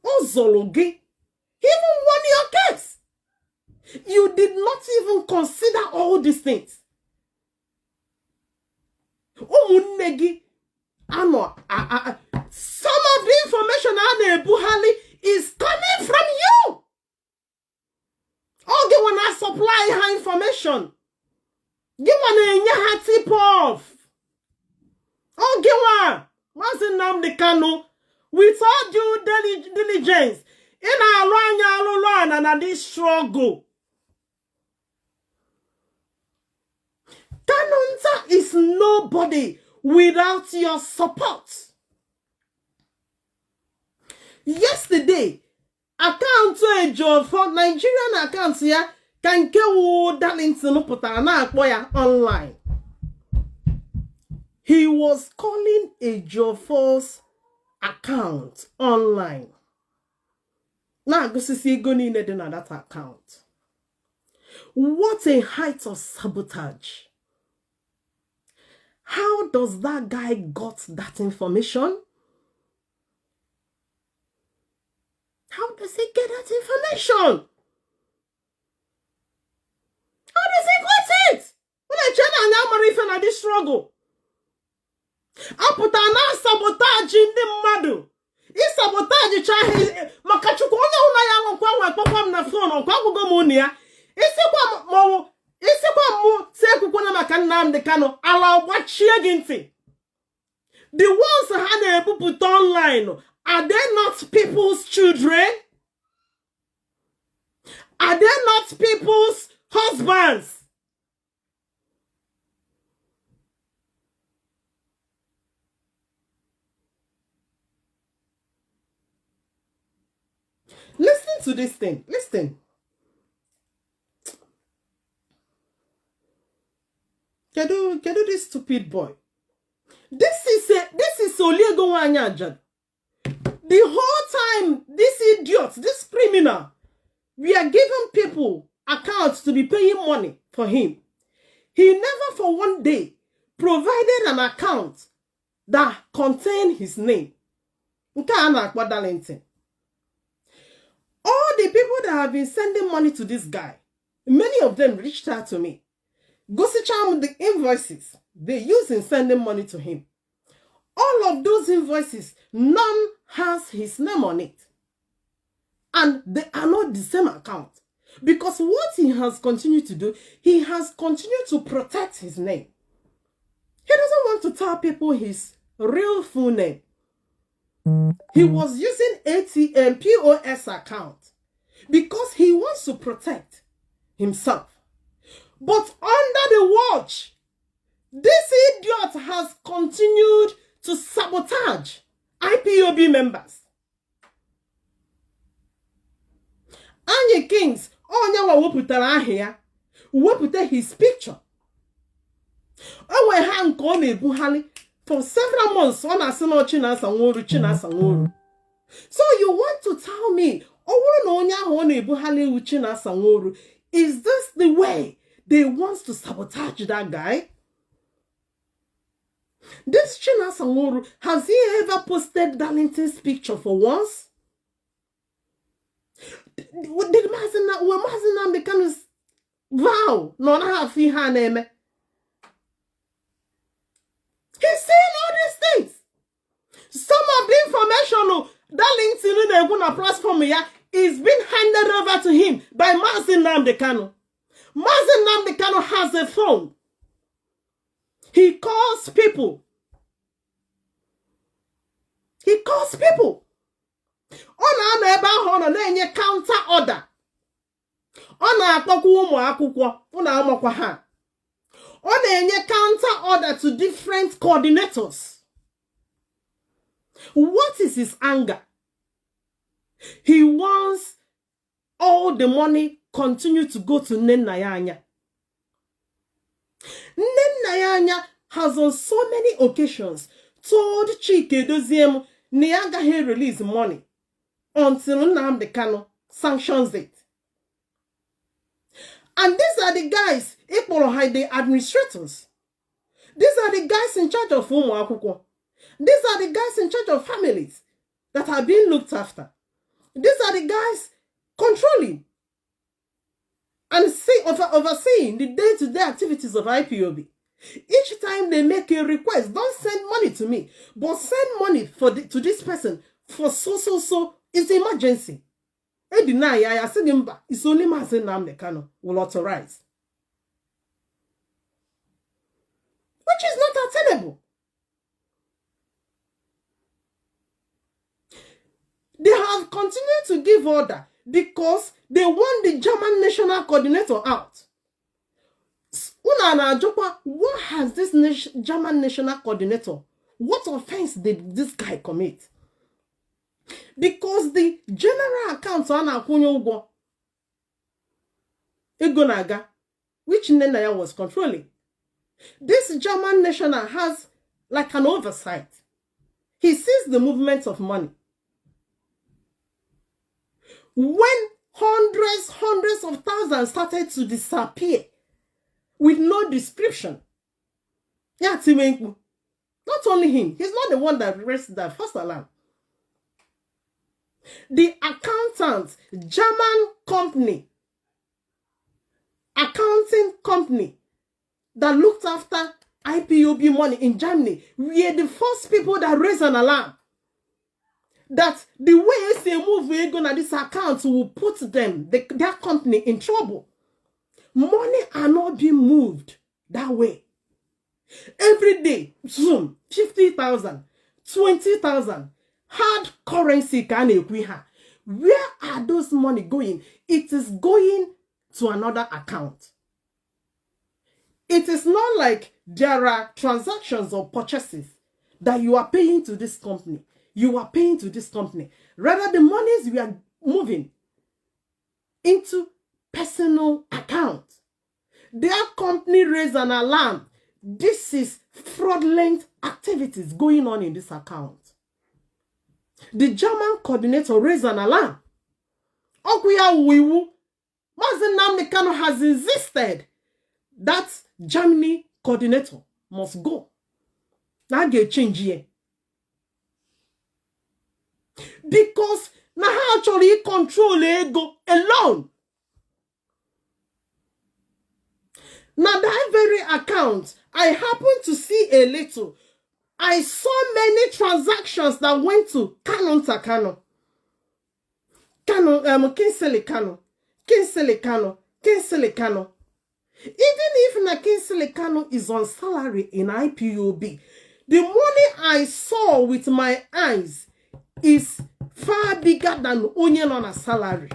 Ozologi, even won your case. You did not even consider all these things. Omunegi, ano, some of the information on Buhari is coming from you. Okay, when I supply her information, give one a tip off. Okay, one Mazi Nnamdi Kanu, with all due diligence, in our run and this struggle. Kanunta is nobody without your support. Yesterday, account to a job for Nigerian accounts here can go Darlington Putana online. He was calling a job force account online. Now go see go in that account. What a height of sabotage. How does that guy got that information? How does he get that information? How does he get it? When I tell you this struggle, I put an sabotage in the madu. He sabotage child. Makachuko una yango kwa na phone on kwa gomonia. Isekwa mo. Isekwa mo se kukuna Nnamdi Kanu ala wachi aginti. The ones had a put online. Are they not people's children? Are they not people's husbands? Listen to this thing. Listen. Can do this stupid boy. This is Oliego Wanyajan. The whole time, this idiot, this criminal, we are giving people accounts to be paying money for him. He never for one day provided an account that contained his name. All the people that have been sending money to this guy, many of them reached out to me. Go see the invoices they use in sending money to him. All of those invoices, none has his name on it. And they are not the same account. Because what he has continued to do, he has continued to protect his name. He doesn't want to tell people his real full name. He was using ATM POS account because he wants to protect himself. But under the watch, this idiot has continued to sabotage IPOB members. Anya Kings, woputara his picture. For several months, so you want to tell me, is this the way they want to sabotage that guy? This China Sangoru, has he ever posted Darlington's picture for once? Did Mazi Nnamdi Kanu's vow not have her name? He's saying all these things. Some of the information Darlington they're gonna platform here is being handed over to him by Mazi Nnamdi Kanu. Mazi Nnamdi Kanu has a phone. He calls people. He calls people. On na counter order. On counter order to different coordinators. What is his anger? He wants all the money continue to go to Nnenayanya. Nnenayanya has on so many occasions told Chike Doziem Niagahe release money until Nnamdi Kanu sanctions it. And these are the guys, the administrators. These are the guys in charge of Umu Akwukwo. These are the guys in charge of families that are being looked after. These are the guys controlling and overseeing the day-to-day activities of IPOB. Each time they make a request, don't send money to me, but send money to this person for so. It's an emergency. It's only Mazi Nnamdi Kanu will authorize. Which is not attainable. They have continued to give order because they want the German national coordinator out. What has this German national coordinator, what offense did this guy commit? Because the general account on Akunyo Egonaga, which Nnenaya was controlling, this German national has like an oversight. He sees the movement of money. When hundreds of thousands started to disappear with no description, not only him, he's not the one that raised the first alarm. The accountant, German company, accounting company that looked after IPOB money in Germany, were the first people that raised an alarm that the way they move this account will put them, their company, in trouble. Money are not being moved that way. Every day, zoom, 50,000, 20,000, hard currency can equiha. Where are those money going? It is going to another account. It is not like there are transactions or purchases that you are paying to this company. You are paying to this company. Rather, the monies we are moving into personal accounts. Their company raised an alarm. This is fraudulent activities going on in this account. The German coordinator raised an alarm. Mazi Nnamdi Kanu has insisted that Germany coordinator must go. Now get change here. Because now actually control ego alone. Now that very account, I happened to see a little. I saw many transactions that went to Kanu Takano. Kinsele Kanu. Even if Kinsele Kanu is on salary in IPOB, the money I saw with my eyes is far bigger than onion on a salary.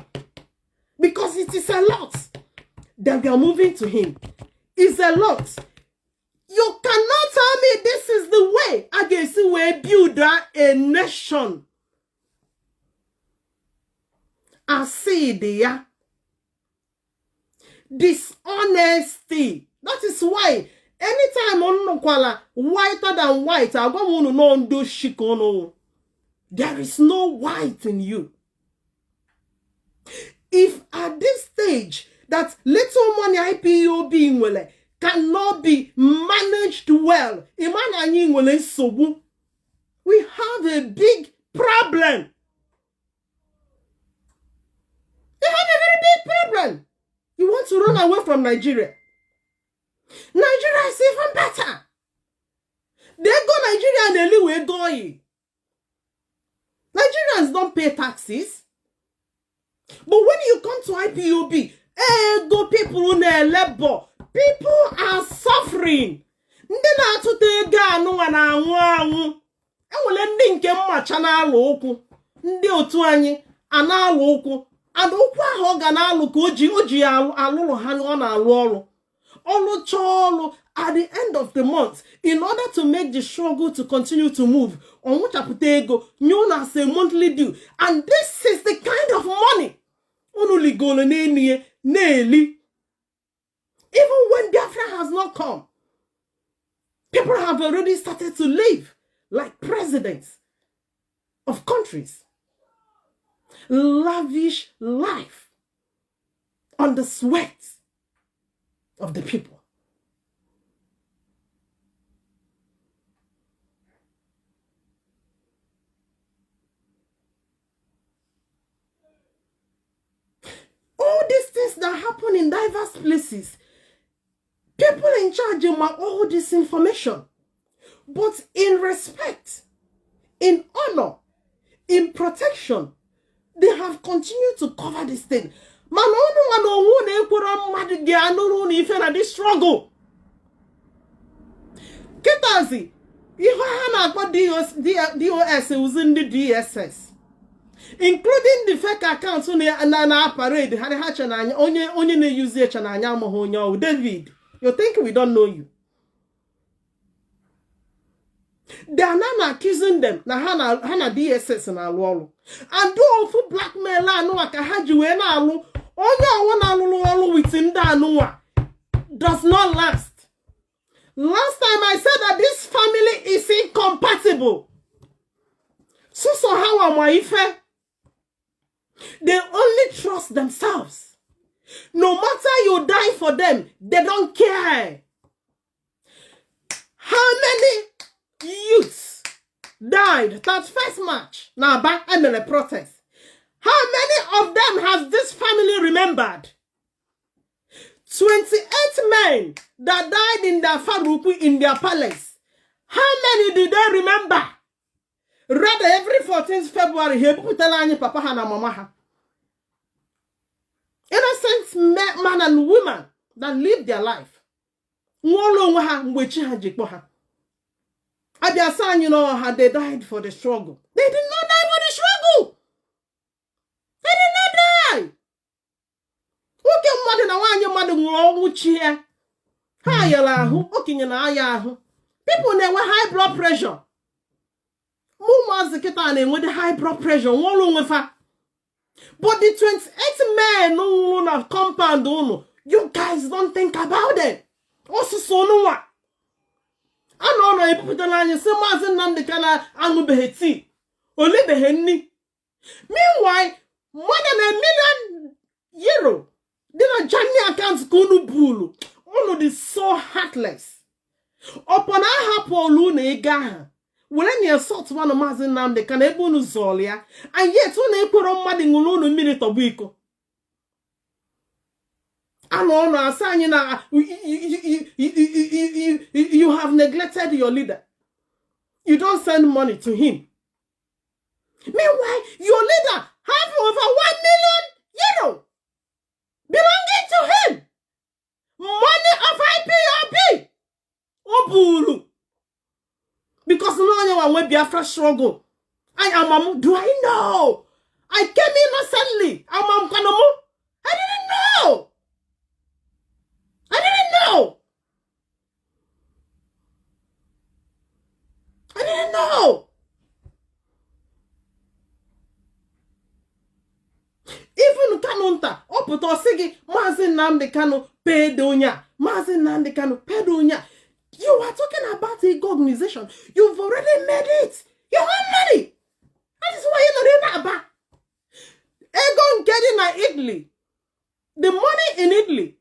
Because it is a lot that we are moving to him. It's a lot. You cannot tell me this is the way I can see we build a nation. I see there. Dishonesty. That is why anytime on whiter than white, I want to know do shikono. There is no white in you. If at this stage that little money IPOB cannot be managed well, we have a big problem. We have a very big problem. You want to run away from Nigeria. Nigeria is even better. They go Nigeria and they live going. Nigerians don't pay taxes. But when you come to IPOB, go people in labor, people are suffering. Ndị na-atụta ego anụnwa na anwụ enwere ndị nke mmacha na-alụ okwu ndị otu anyị ana-alụ okwu and okwu ahụ ọ ga na-alụ ka o ji alụrụ ha ọ na-alụ ọrụ chọọlụ at the end of the month in order to make the struggle to continue to move onwụchapụta ego known as a monthly due, and this is the kind of money unu ligolo na-enye na-eli. Even when Biafra has not come, people have already started to live like presidents of countries. Lavish life on the sweat of the people. All these things that happen in diverse places, people in charge of all this information, but in respect, in honor, in protection, they have continued to cover this thing. This struggle. Ketazi, DOS was in the DSS, including the fake accounts on the parade. David, you think we don't know you? They are not accusing them. Na hana DSS na alu. And do ofu blackmail anu aka hajiwe na alu. Onye awon alu within da anuwa does not last. Last time I said that this family is incompatible. So how am I ife? They only trust themselves. No matter you die for them, they don't care. How many youths died that first March now by MNK protest? How many of them has this family remembered? 28 men that died in their Faruku in their palace. How many do they remember? Rather, every 14th February, he put papa and mama. Innocent men and women that live their life. Abiasan, you know, how they died for the struggle. They did not die for the struggle. They did not die. Okay, mother, now one your mother won't cheer. People never high blood pressure. With the high blood pressure, but the 28 men no have compound, you guys don't think about it. Also, so no what? I know I put the line, so Mazi Nnamdi Kanu and Beheti. Only Behenni. Meanwhile, more than €1 million. They are Johnny accounts Kunu Bulu. All of this so heartless. Upon a hapo lune gaha. When you assault one of Mazi Nnamdi Kanu ebunu zolia, and yet one equal mad in no minute of week. I know, saying you have neglected your leader. You don't send money to him. Meanwhile, your leader have over €1 million belonging to him. Money of IPOB. Obulu. Because no one will be Biafra struggle. I am, do I know? I came innocently. I didn't know. I didn't know. Even Kanunta, Oputo Sigi, Mazi Nnamdi Kanu, Pedonya, Mazi Nnamdi Kanu, Pedonya. You are talking about a organization. You've already made it. You have money. That is why you're not about. Egon getting Italy. The money in Italy.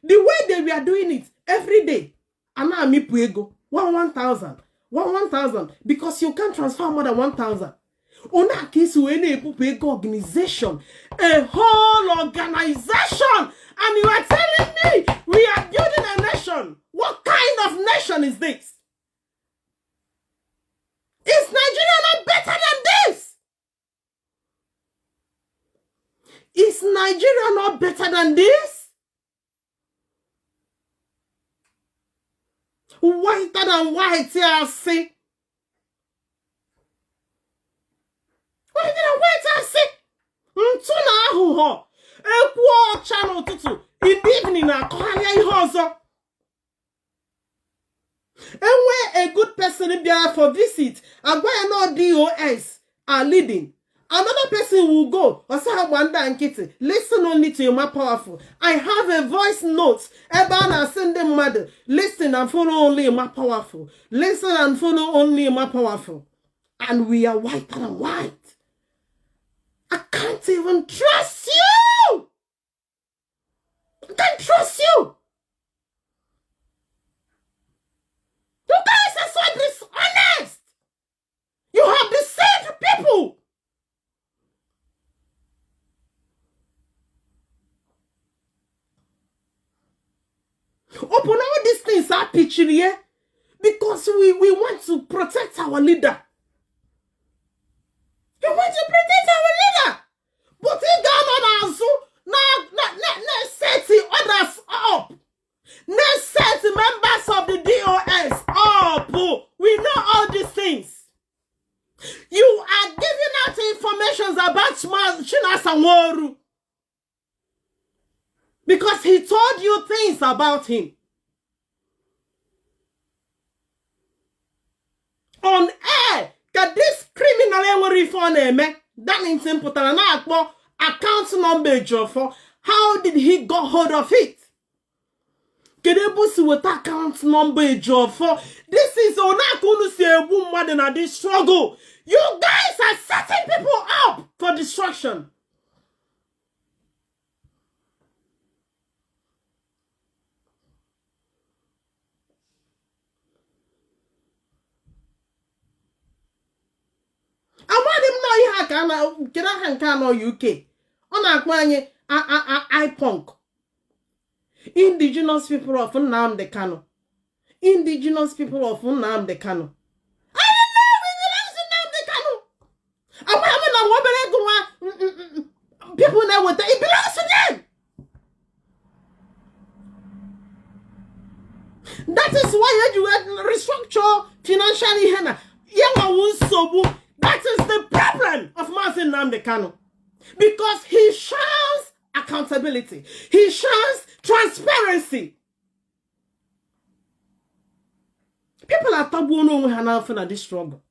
The way they were doing it every day. And now me puego. 1,000. 1,000. Because you can't transfer more than 1,000. Ona kisu ene puego organization. A whole organization. And you are telling me we are building a nation. What kind of nation is this? Is Nigeria not better than this? Is Is Nigeria not better than this? Whiter than white, I say. Whiter than white, I say. Ntuna ahuho. Ekwo channel tutu. In the evening, I call you hozo. And where a good person in there for visit, and where no DOS are leading. Another person will go, or say, Wanda and Kitty, listen only to your more powerful. I have a voice note. Ebana send them mother. Listen and follow only more powerful. Listen and follow only more powerful. And we are whiter than white. I can't even trust you. I can't trust you. You guys are so dishonest. You have deceived people. Open all these things are pictured here because we want to protect our leader. We want to protect our leader. But he got on also now set the others up. Now set the members of the DOS up. We know all these things. You are giving out information about Chinasaworu because he told you things about him. On air, that this criminal reform that means simple account number for how did he got hold of it? Kedebusi with account number for this is onakunu se woman in this struggle. You guys are setting people up for destruction. I want him know you can UK. On a Ipob. Indigenous people of Nnamdi Kanu. Indigenous people of Nnamdi Kanu. I don't know we belong to Nnamdi Kanu. I want people now with it belongs to them. That is why you restructure financially. That is the problem of Mazi Nnamdi Kanu. Because he shows accountability. He shows transparency. People are tabuno when this struggle.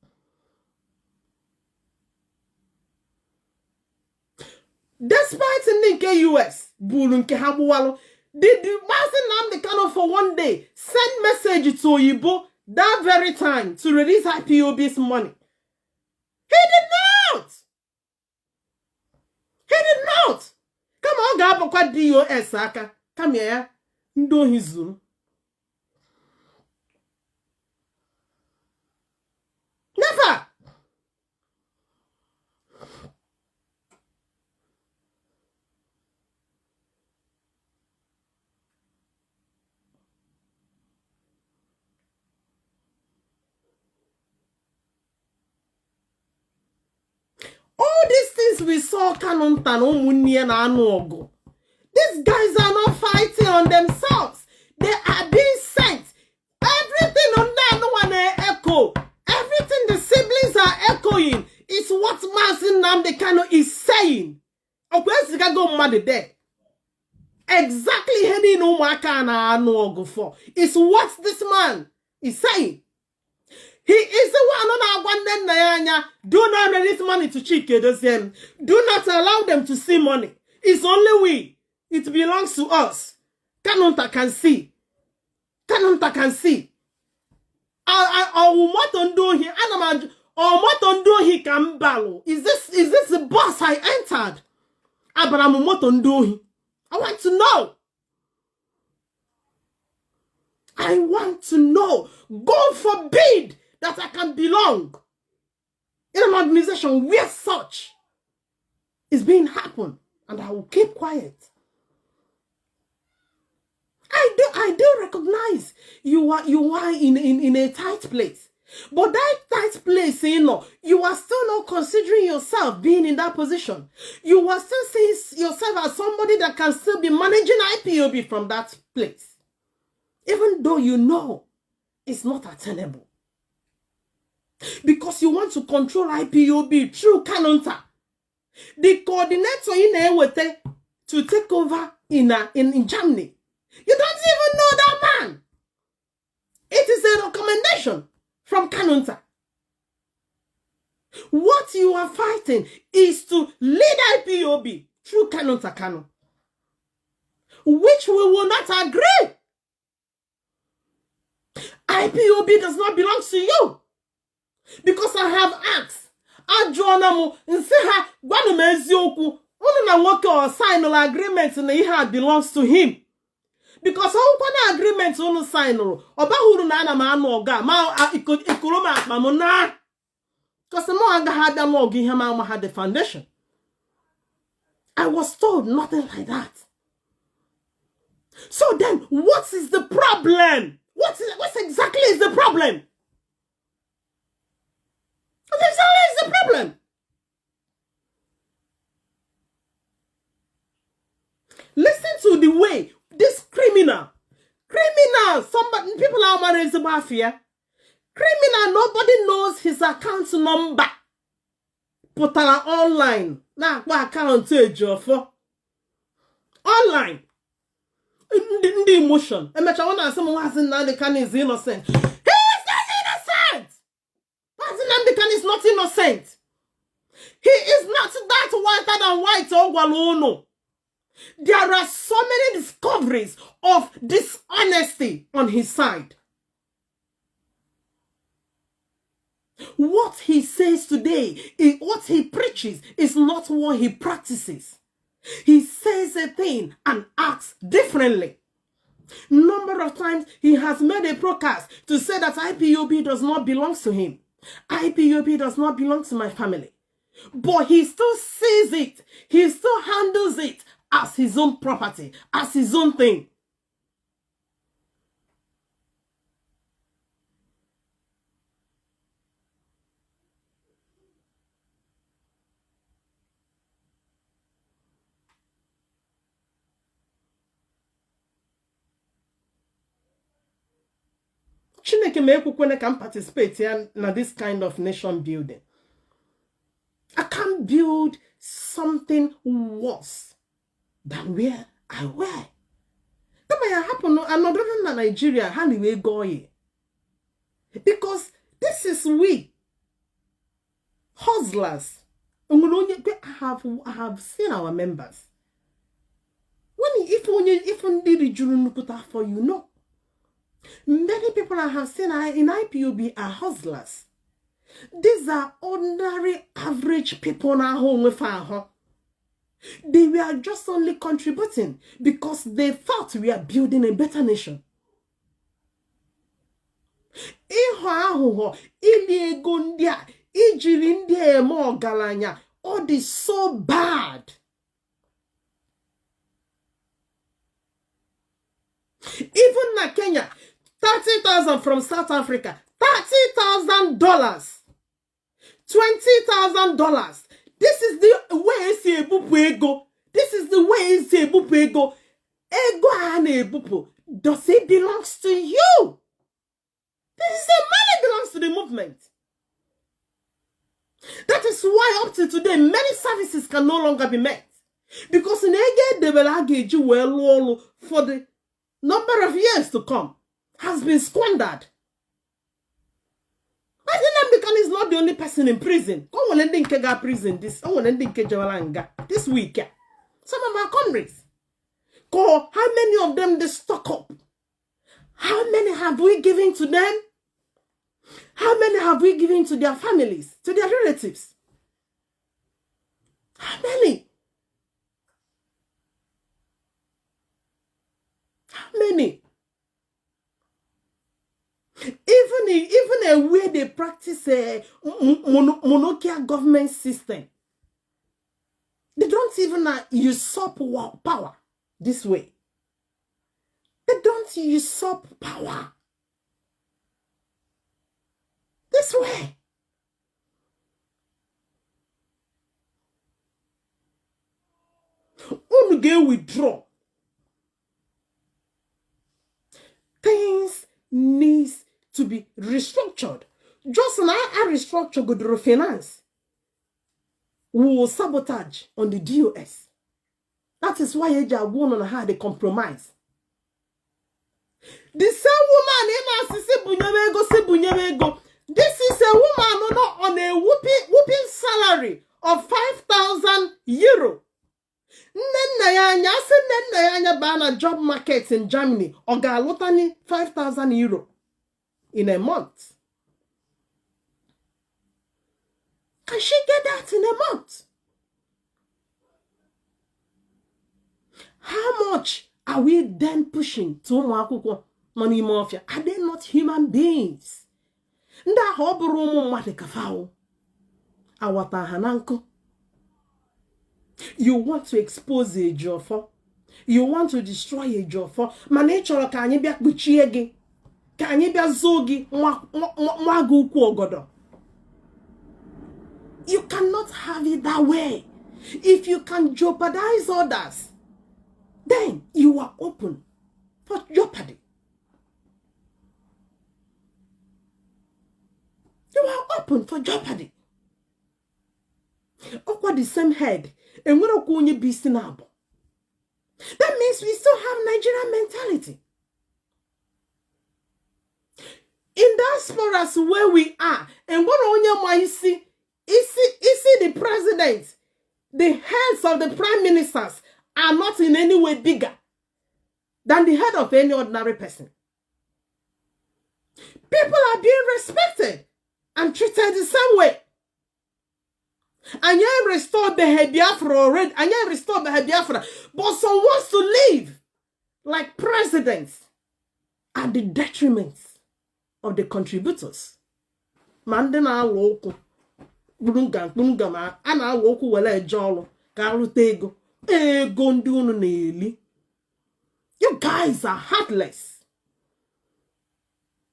Despite MNK US, Bulunke Habuwalo, did Mazi Nnamdi Kanu for one day send message to Oyibo that very time to release IPOB's money? He did not. He did not. Come on, Gabo, what DOS, Saka? Come here. Ndo his never. All these things we saw these guys are not fighting on themselves. They are being sent. Everything on that no one echo. Everything the siblings are echoing is what Mazi Nnamdi Kanu is saying. Where's the guy go mad there? Exactly heading no for. It's what this man is saying. He is the one on our do not release money to Chike. Do not allow them to see money. It's only we. It belongs to us. Kanunta can see. Kanunta can see. What on do he? Or what on do he can ballo? Is this the boss I entered? Abraham what on do he? I want to know. I want to know. God forbid that I can belong in an organization where such is being happen, and I will keep quiet. I do recognize you are in a tight place. But that place, you are still not considering yourself being in that position. You are still seeing yourself as somebody that can still be managing IPOB from that place. Even though you know it's not attainable. Because you want to control IPOB through Kanunta. The coordinator in Ewete to take over in Germany. You don't even know that man. It is a recommendation from Kanunta. What you are fighting is to lead IPOB through Kanunta Kanu, which we will not agree. IPOB does not belong to you. Because I have asked, Adjonamu, and say ha, Banumezioku, Ununa Woke or sign an agreement and he had belongs to him. Because all one agreement on sign or Bahuru Nana Man or Ga, Ma Ikuruma Mamona. Because the more I had the more Gihama had the foundation. I was told nothing like that. So then, what is the problem? What exactly is the problem? What exactly is the problem? Listen to the way this criminal, somebody, people are married to mafia. Criminal, nobody knows his account number. Put her online. Now, what account for? Online. In the emotion. And someone has Nnamdi Kanu is innocent. He is not innocent! Mazi Nnamdi Kanu is not innocent. He is not that whiter than white or Walono. There are so many discoveries of dishonesty on his side. What he says today, what he preaches, is not what he practices. He says a thing and acts differently. Number of times he has made a broadcast to say that IPOB does not belong to him. IPOB does not belong to my family. But he still sees it. He still handles it as his own property, as his own thing. Chineke me can participate in this kind of nation building. I can't build something worse than where I were. That may happen another than Nigeria, how do we go here? Because this is we, hustlers. I have seen our members. If only the jury put out for you, no. Many people I have seen in IPOB are hustlers. These are ordinary, average people now home with our. They were just only contributing because they thought we are building a better nation. All is so bad. Even na Kenya, 30,000 from South Africa, $30,000, $20,000. This is the way ego. This is the way ego. Ego and ebupu. Does it belongs to you? This is the money belongs to the movement. That is why up to today, many services can no longer be met. Because in Ege, they will argue for the number of years to come has been squandered. Mazi Nnamdi Kanu is not the only person in prison. Prison this week. Some of our comrades. How many of them they stock up? How many have we given to them? How many have we given to their families, to their relatives? How many? How many? Even a way they practice a monarchical government system. They don't even usurp power this way. They don't usurp power. This way. Unu ga withdraw. Things needs to be restructured. Just now, I restructure good finance. We will sabotage on the DOS. That is why Eja won on how they compromise. The same woman in Bunyamego. This is a woman on a whooping salary of 5,000 euro. Nenya bana job market in Germany. Oga lotani 5,000 euro in a month. Can she get that in a month? How much are we then pushing to money mafia? Are they not human beings? Nda hoburu mu mate kafao. Awata hananko. You want to expose a jofo. You want to destroy a jofo. Manechoro ka anyi bia kpuchie gi. Ka anyi bia zogi mwagu ukwu ogodo. You cannot have it that way. If you can jeopardize others, then you are open for jeopardy. You are open for jeopardy. Over the same head, and we're not going to be sinable. That means we still have Nigerian mentality. In diasporas where we are, and what on your see the president, the heads of the prime ministers are not in any way bigger than the head of any ordinary person. People are being respected and treated the same way. And you restored the Biafra already, and you restored the Biafra, but some wants to live like presidents at the detriment of the contributors. Mandana local. Bunga ana woku wele jolo karutego gondunu neli. You guys are heartless,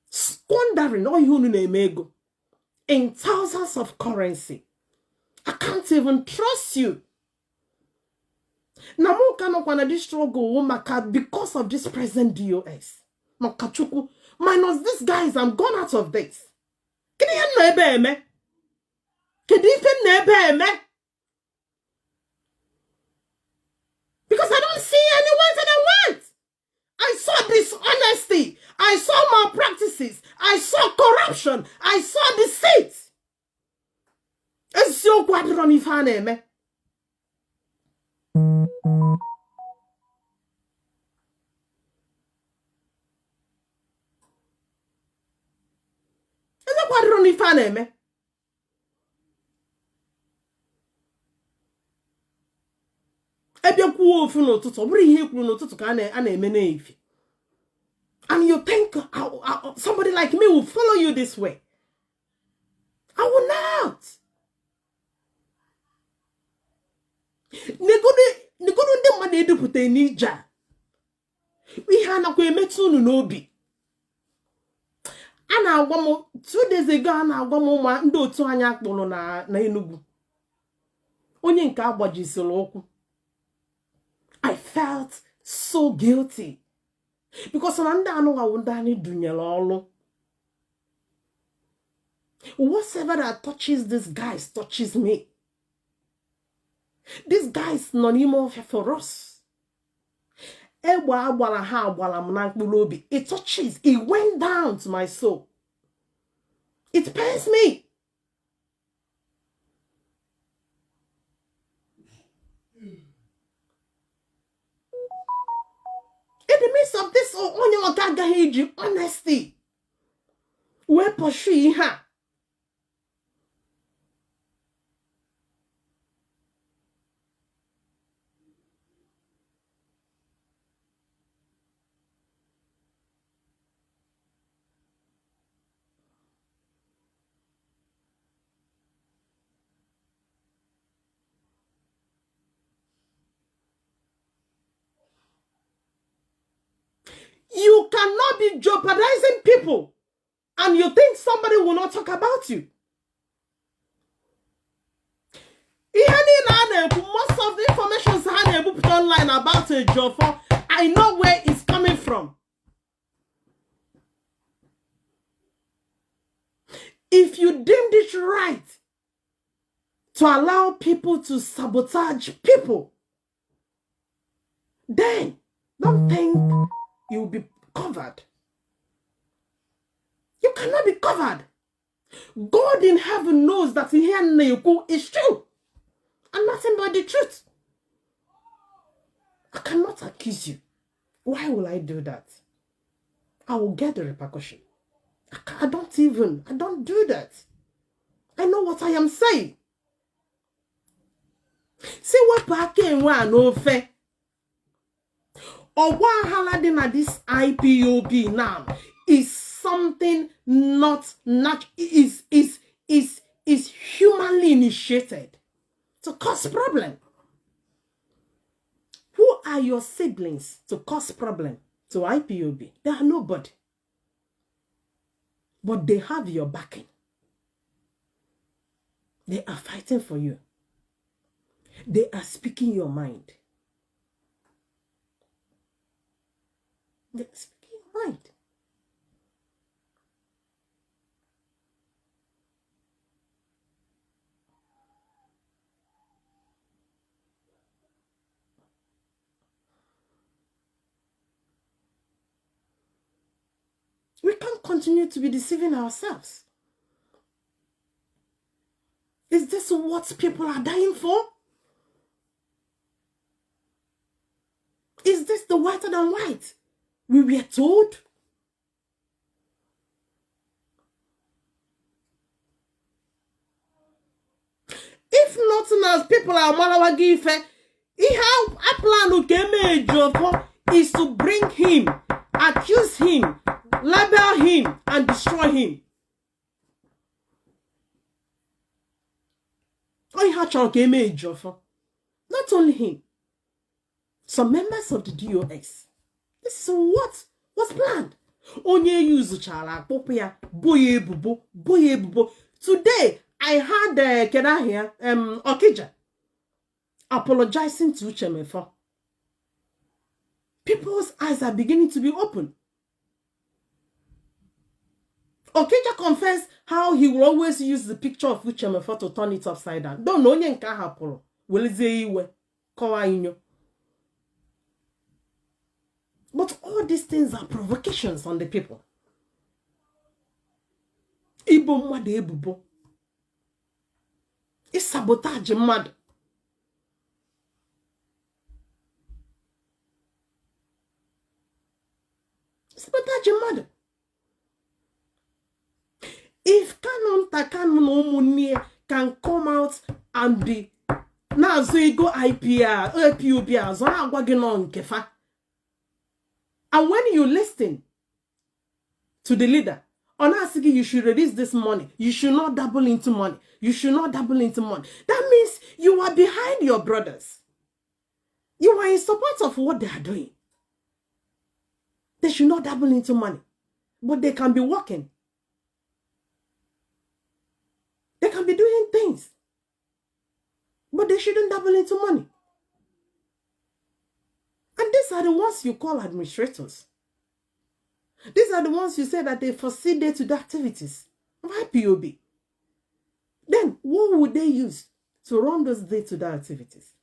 squandering all you nemego in thousands of currency. I can't even trust you. Namu kano kwana this struggle maka because of this present DOS. Makachuku minus these guys, I'm gone out of this. Can you hear me? Because I don't see anyone that I want. I saw dishonesty. I saw malpractices. I saw corruption. I saw deceit. It's so quadron if I name. It's a quadron if I name. And you think somebody like me will follow you this way? I will not. We had a nobi. And 2 days ago, I felt so guilty because whatever that touches these guys touches me. These guys non for us. It touches, it went down to my soul. It pains me. In the midst of this honesty, we're pursuing her. You cannot be jeopardizing people and you think somebody will not talk about you. Most of the information put online about a Jofo, I know where it's coming from. If you deemed it right to allow people to sabotage people, then don't think you'll be covered. You cannot be covered. God in heaven knows that here is true and nothing but the truth. I cannot accuse you. Why will I do that? I will get the repercussion. I don't do that. I know what I am saying. See what back in one no fair. Or what haladin this IPOB now is something not is humanly initiated to cause problem. Who are your siblings to cause problem to IPOB? They are nobody. But they have your backing. They are fighting for you. They are speaking your mind. They are speaking your mind. We can't continue to be deceiving ourselves. Is this what people are dying for? Is this the whiter than white we were told? If nothing else, people are malawagife. A plan is to bring him, accuse him, label him, and destroy him. Not only him, some members of the DOS. This is what was planned. Onye use chala popia boye bubo. Today I had can I hear Okija apologizing to Uchemefo. People's eyes are beginning to be open. Okija confessed how he will always use the picture of Uchemefo to turn it upside down. Don't know nyenka hapolo. Welize kowa inyo. But all these things are provocations on the people. Ibo mwade ebubo. It's sabotage mad. Sabotage mad. If Takanu can come out and be now so you go IPR, APOB, Zona Waginon Kefa. And when you listen to the leader, on asking you should release this money, you should not double into money. You should not double into money. That means you are behind your brothers. You are in support of what they are doing. They should not double into money. But they can be working. They can be doing things. But they shouldn't double into money. And these are the ones you call administrators. These are the ones you say that they foresee day-to-day activities of IPOB. Then, what would they use to run those day-to-day activities?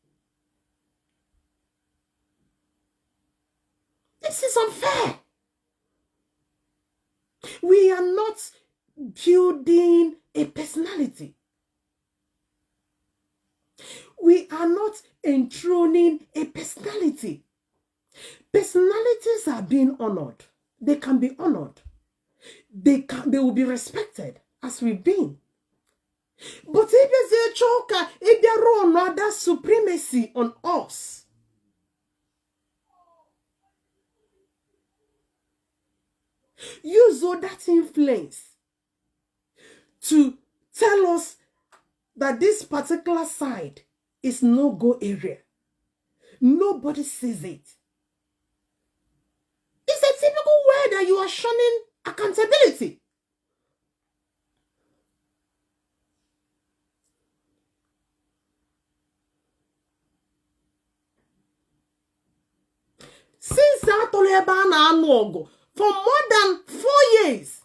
This is unfair. We are not building a personality. We are not enthroning a personality. Personalities are being honored. They can be honored. They will be respected as we've been. But if there's a choker, if there are another supremacy on us, use all that influence to tell us that this particular side is no-go area. Nobody sees it. It's a typical way that you are shunning accountability. ebe na anu ogo for more than 4 years.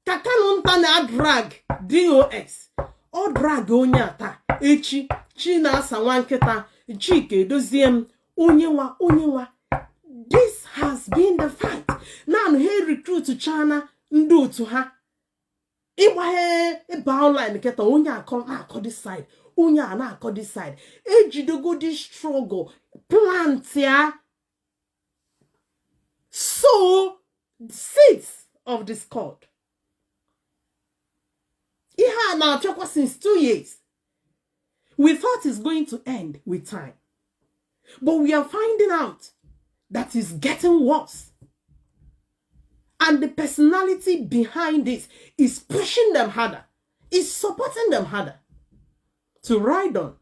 Kanu nta na drag DOS. O drag onye ata echi chi na asa nwa nkita Chike doziem onye. This has been the fight. Now he recruit to China ndu to ha. Iwa eba online keta onye akọ this side. Onye na akọ this side. Ejidogo this struggle plant ya. So seeds of discord. Iha na chokwa since 2 years. We thought it's going to end with time. But we are finding out that it's getting worse. And the personality behind this is pushing them harder. Is supporting them harder to ride on.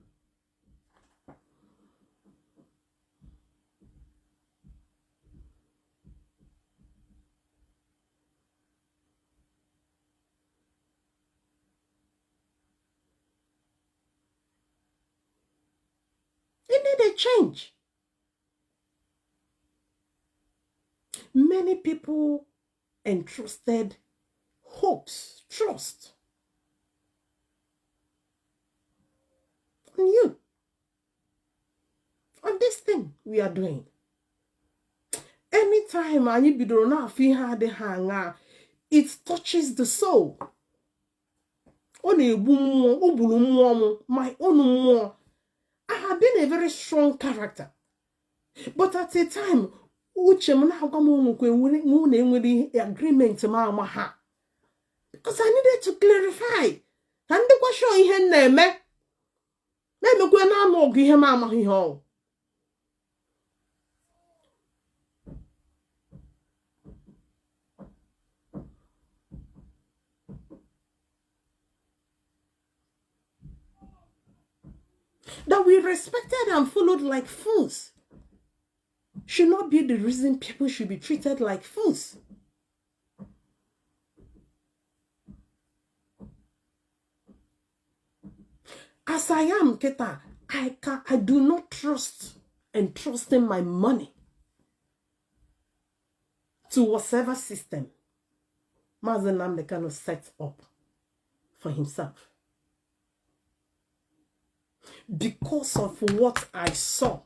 It need a change. Many people entrusted hopes, trust on you, on this thing we are doing. Anytime it touches the soul. My own. I have been a very strong character. But at a time, because I needed to clarify. And the question he name that we respected and followed like fools should not be the reason people should be treated like fools. As I am, Keta, I do not trust and trusting my money to whatever system Mazi Nnamdi Kanu set up for himself. Because of what I saw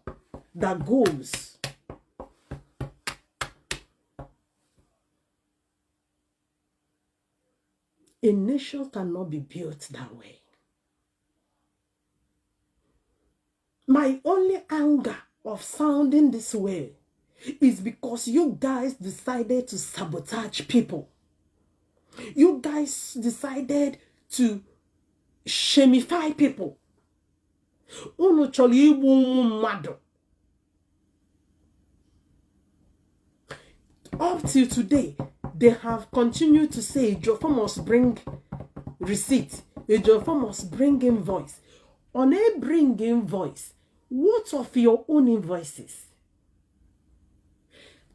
that goes. A nation cannot be built that way. My only anger of sounding this way is because you guys decided to sabotage people. You guys decided to shamify people. Up till today, they have continued to say Ejiofor must bring receipt. Ejiofor must bring invoice. On a bring invoice, what of your own invoices?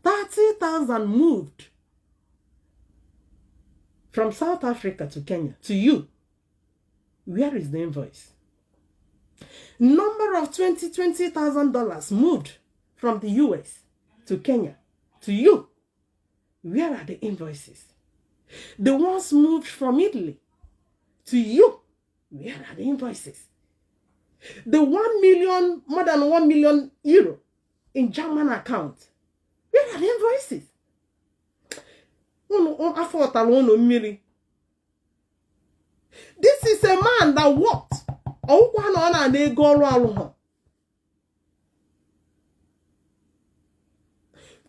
30,000 moved from South Africa to Kenya to you. Where is the invoice? Number of $20,000 moved from the US to Kenya to you. Where are the invoices? The ones moved from Italy to you. Where are the invoices? The 1 million, more than 1 million euro in German account. Where are the invoices? This is a man that worked.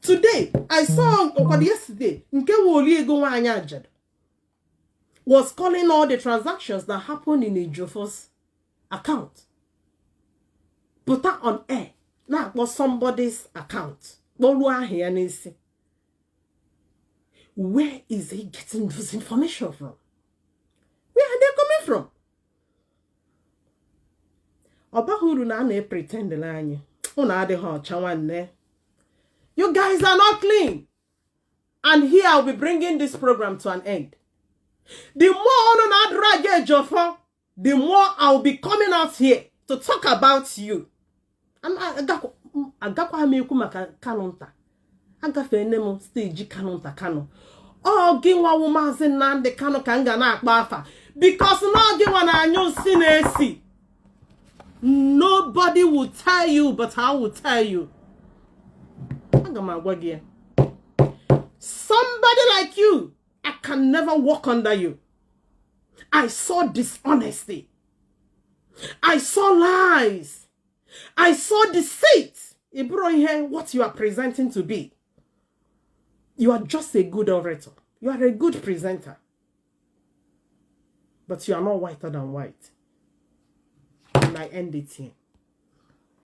Today, I saw yesterday, was calling all the transactions that happened in Ejiofor's account. Put that on air. Now, it was somebody's account. Where is he getting this information from? Where are they coming from? Pretend you guys are not clean. And here I'll be bringing this program to an end. The more I drag Ejiofor, the more I'll be coming out here to talk about you. And I agafe nemo stage Kanu Takano. Oh, Ginwa Mazi Nnamdi Kanu kanga na akbafa. Because no Ginwa na anyo sinesi. Nobody will tell you, but I will tell you. Somebody like you, I can never walk under you. I saw dishonesty. I saw lies. I saw deceit. Ibro, what you are presenting to be. You are just a good orator. You are a good presenter. But you are not whiter than white. And I end it here.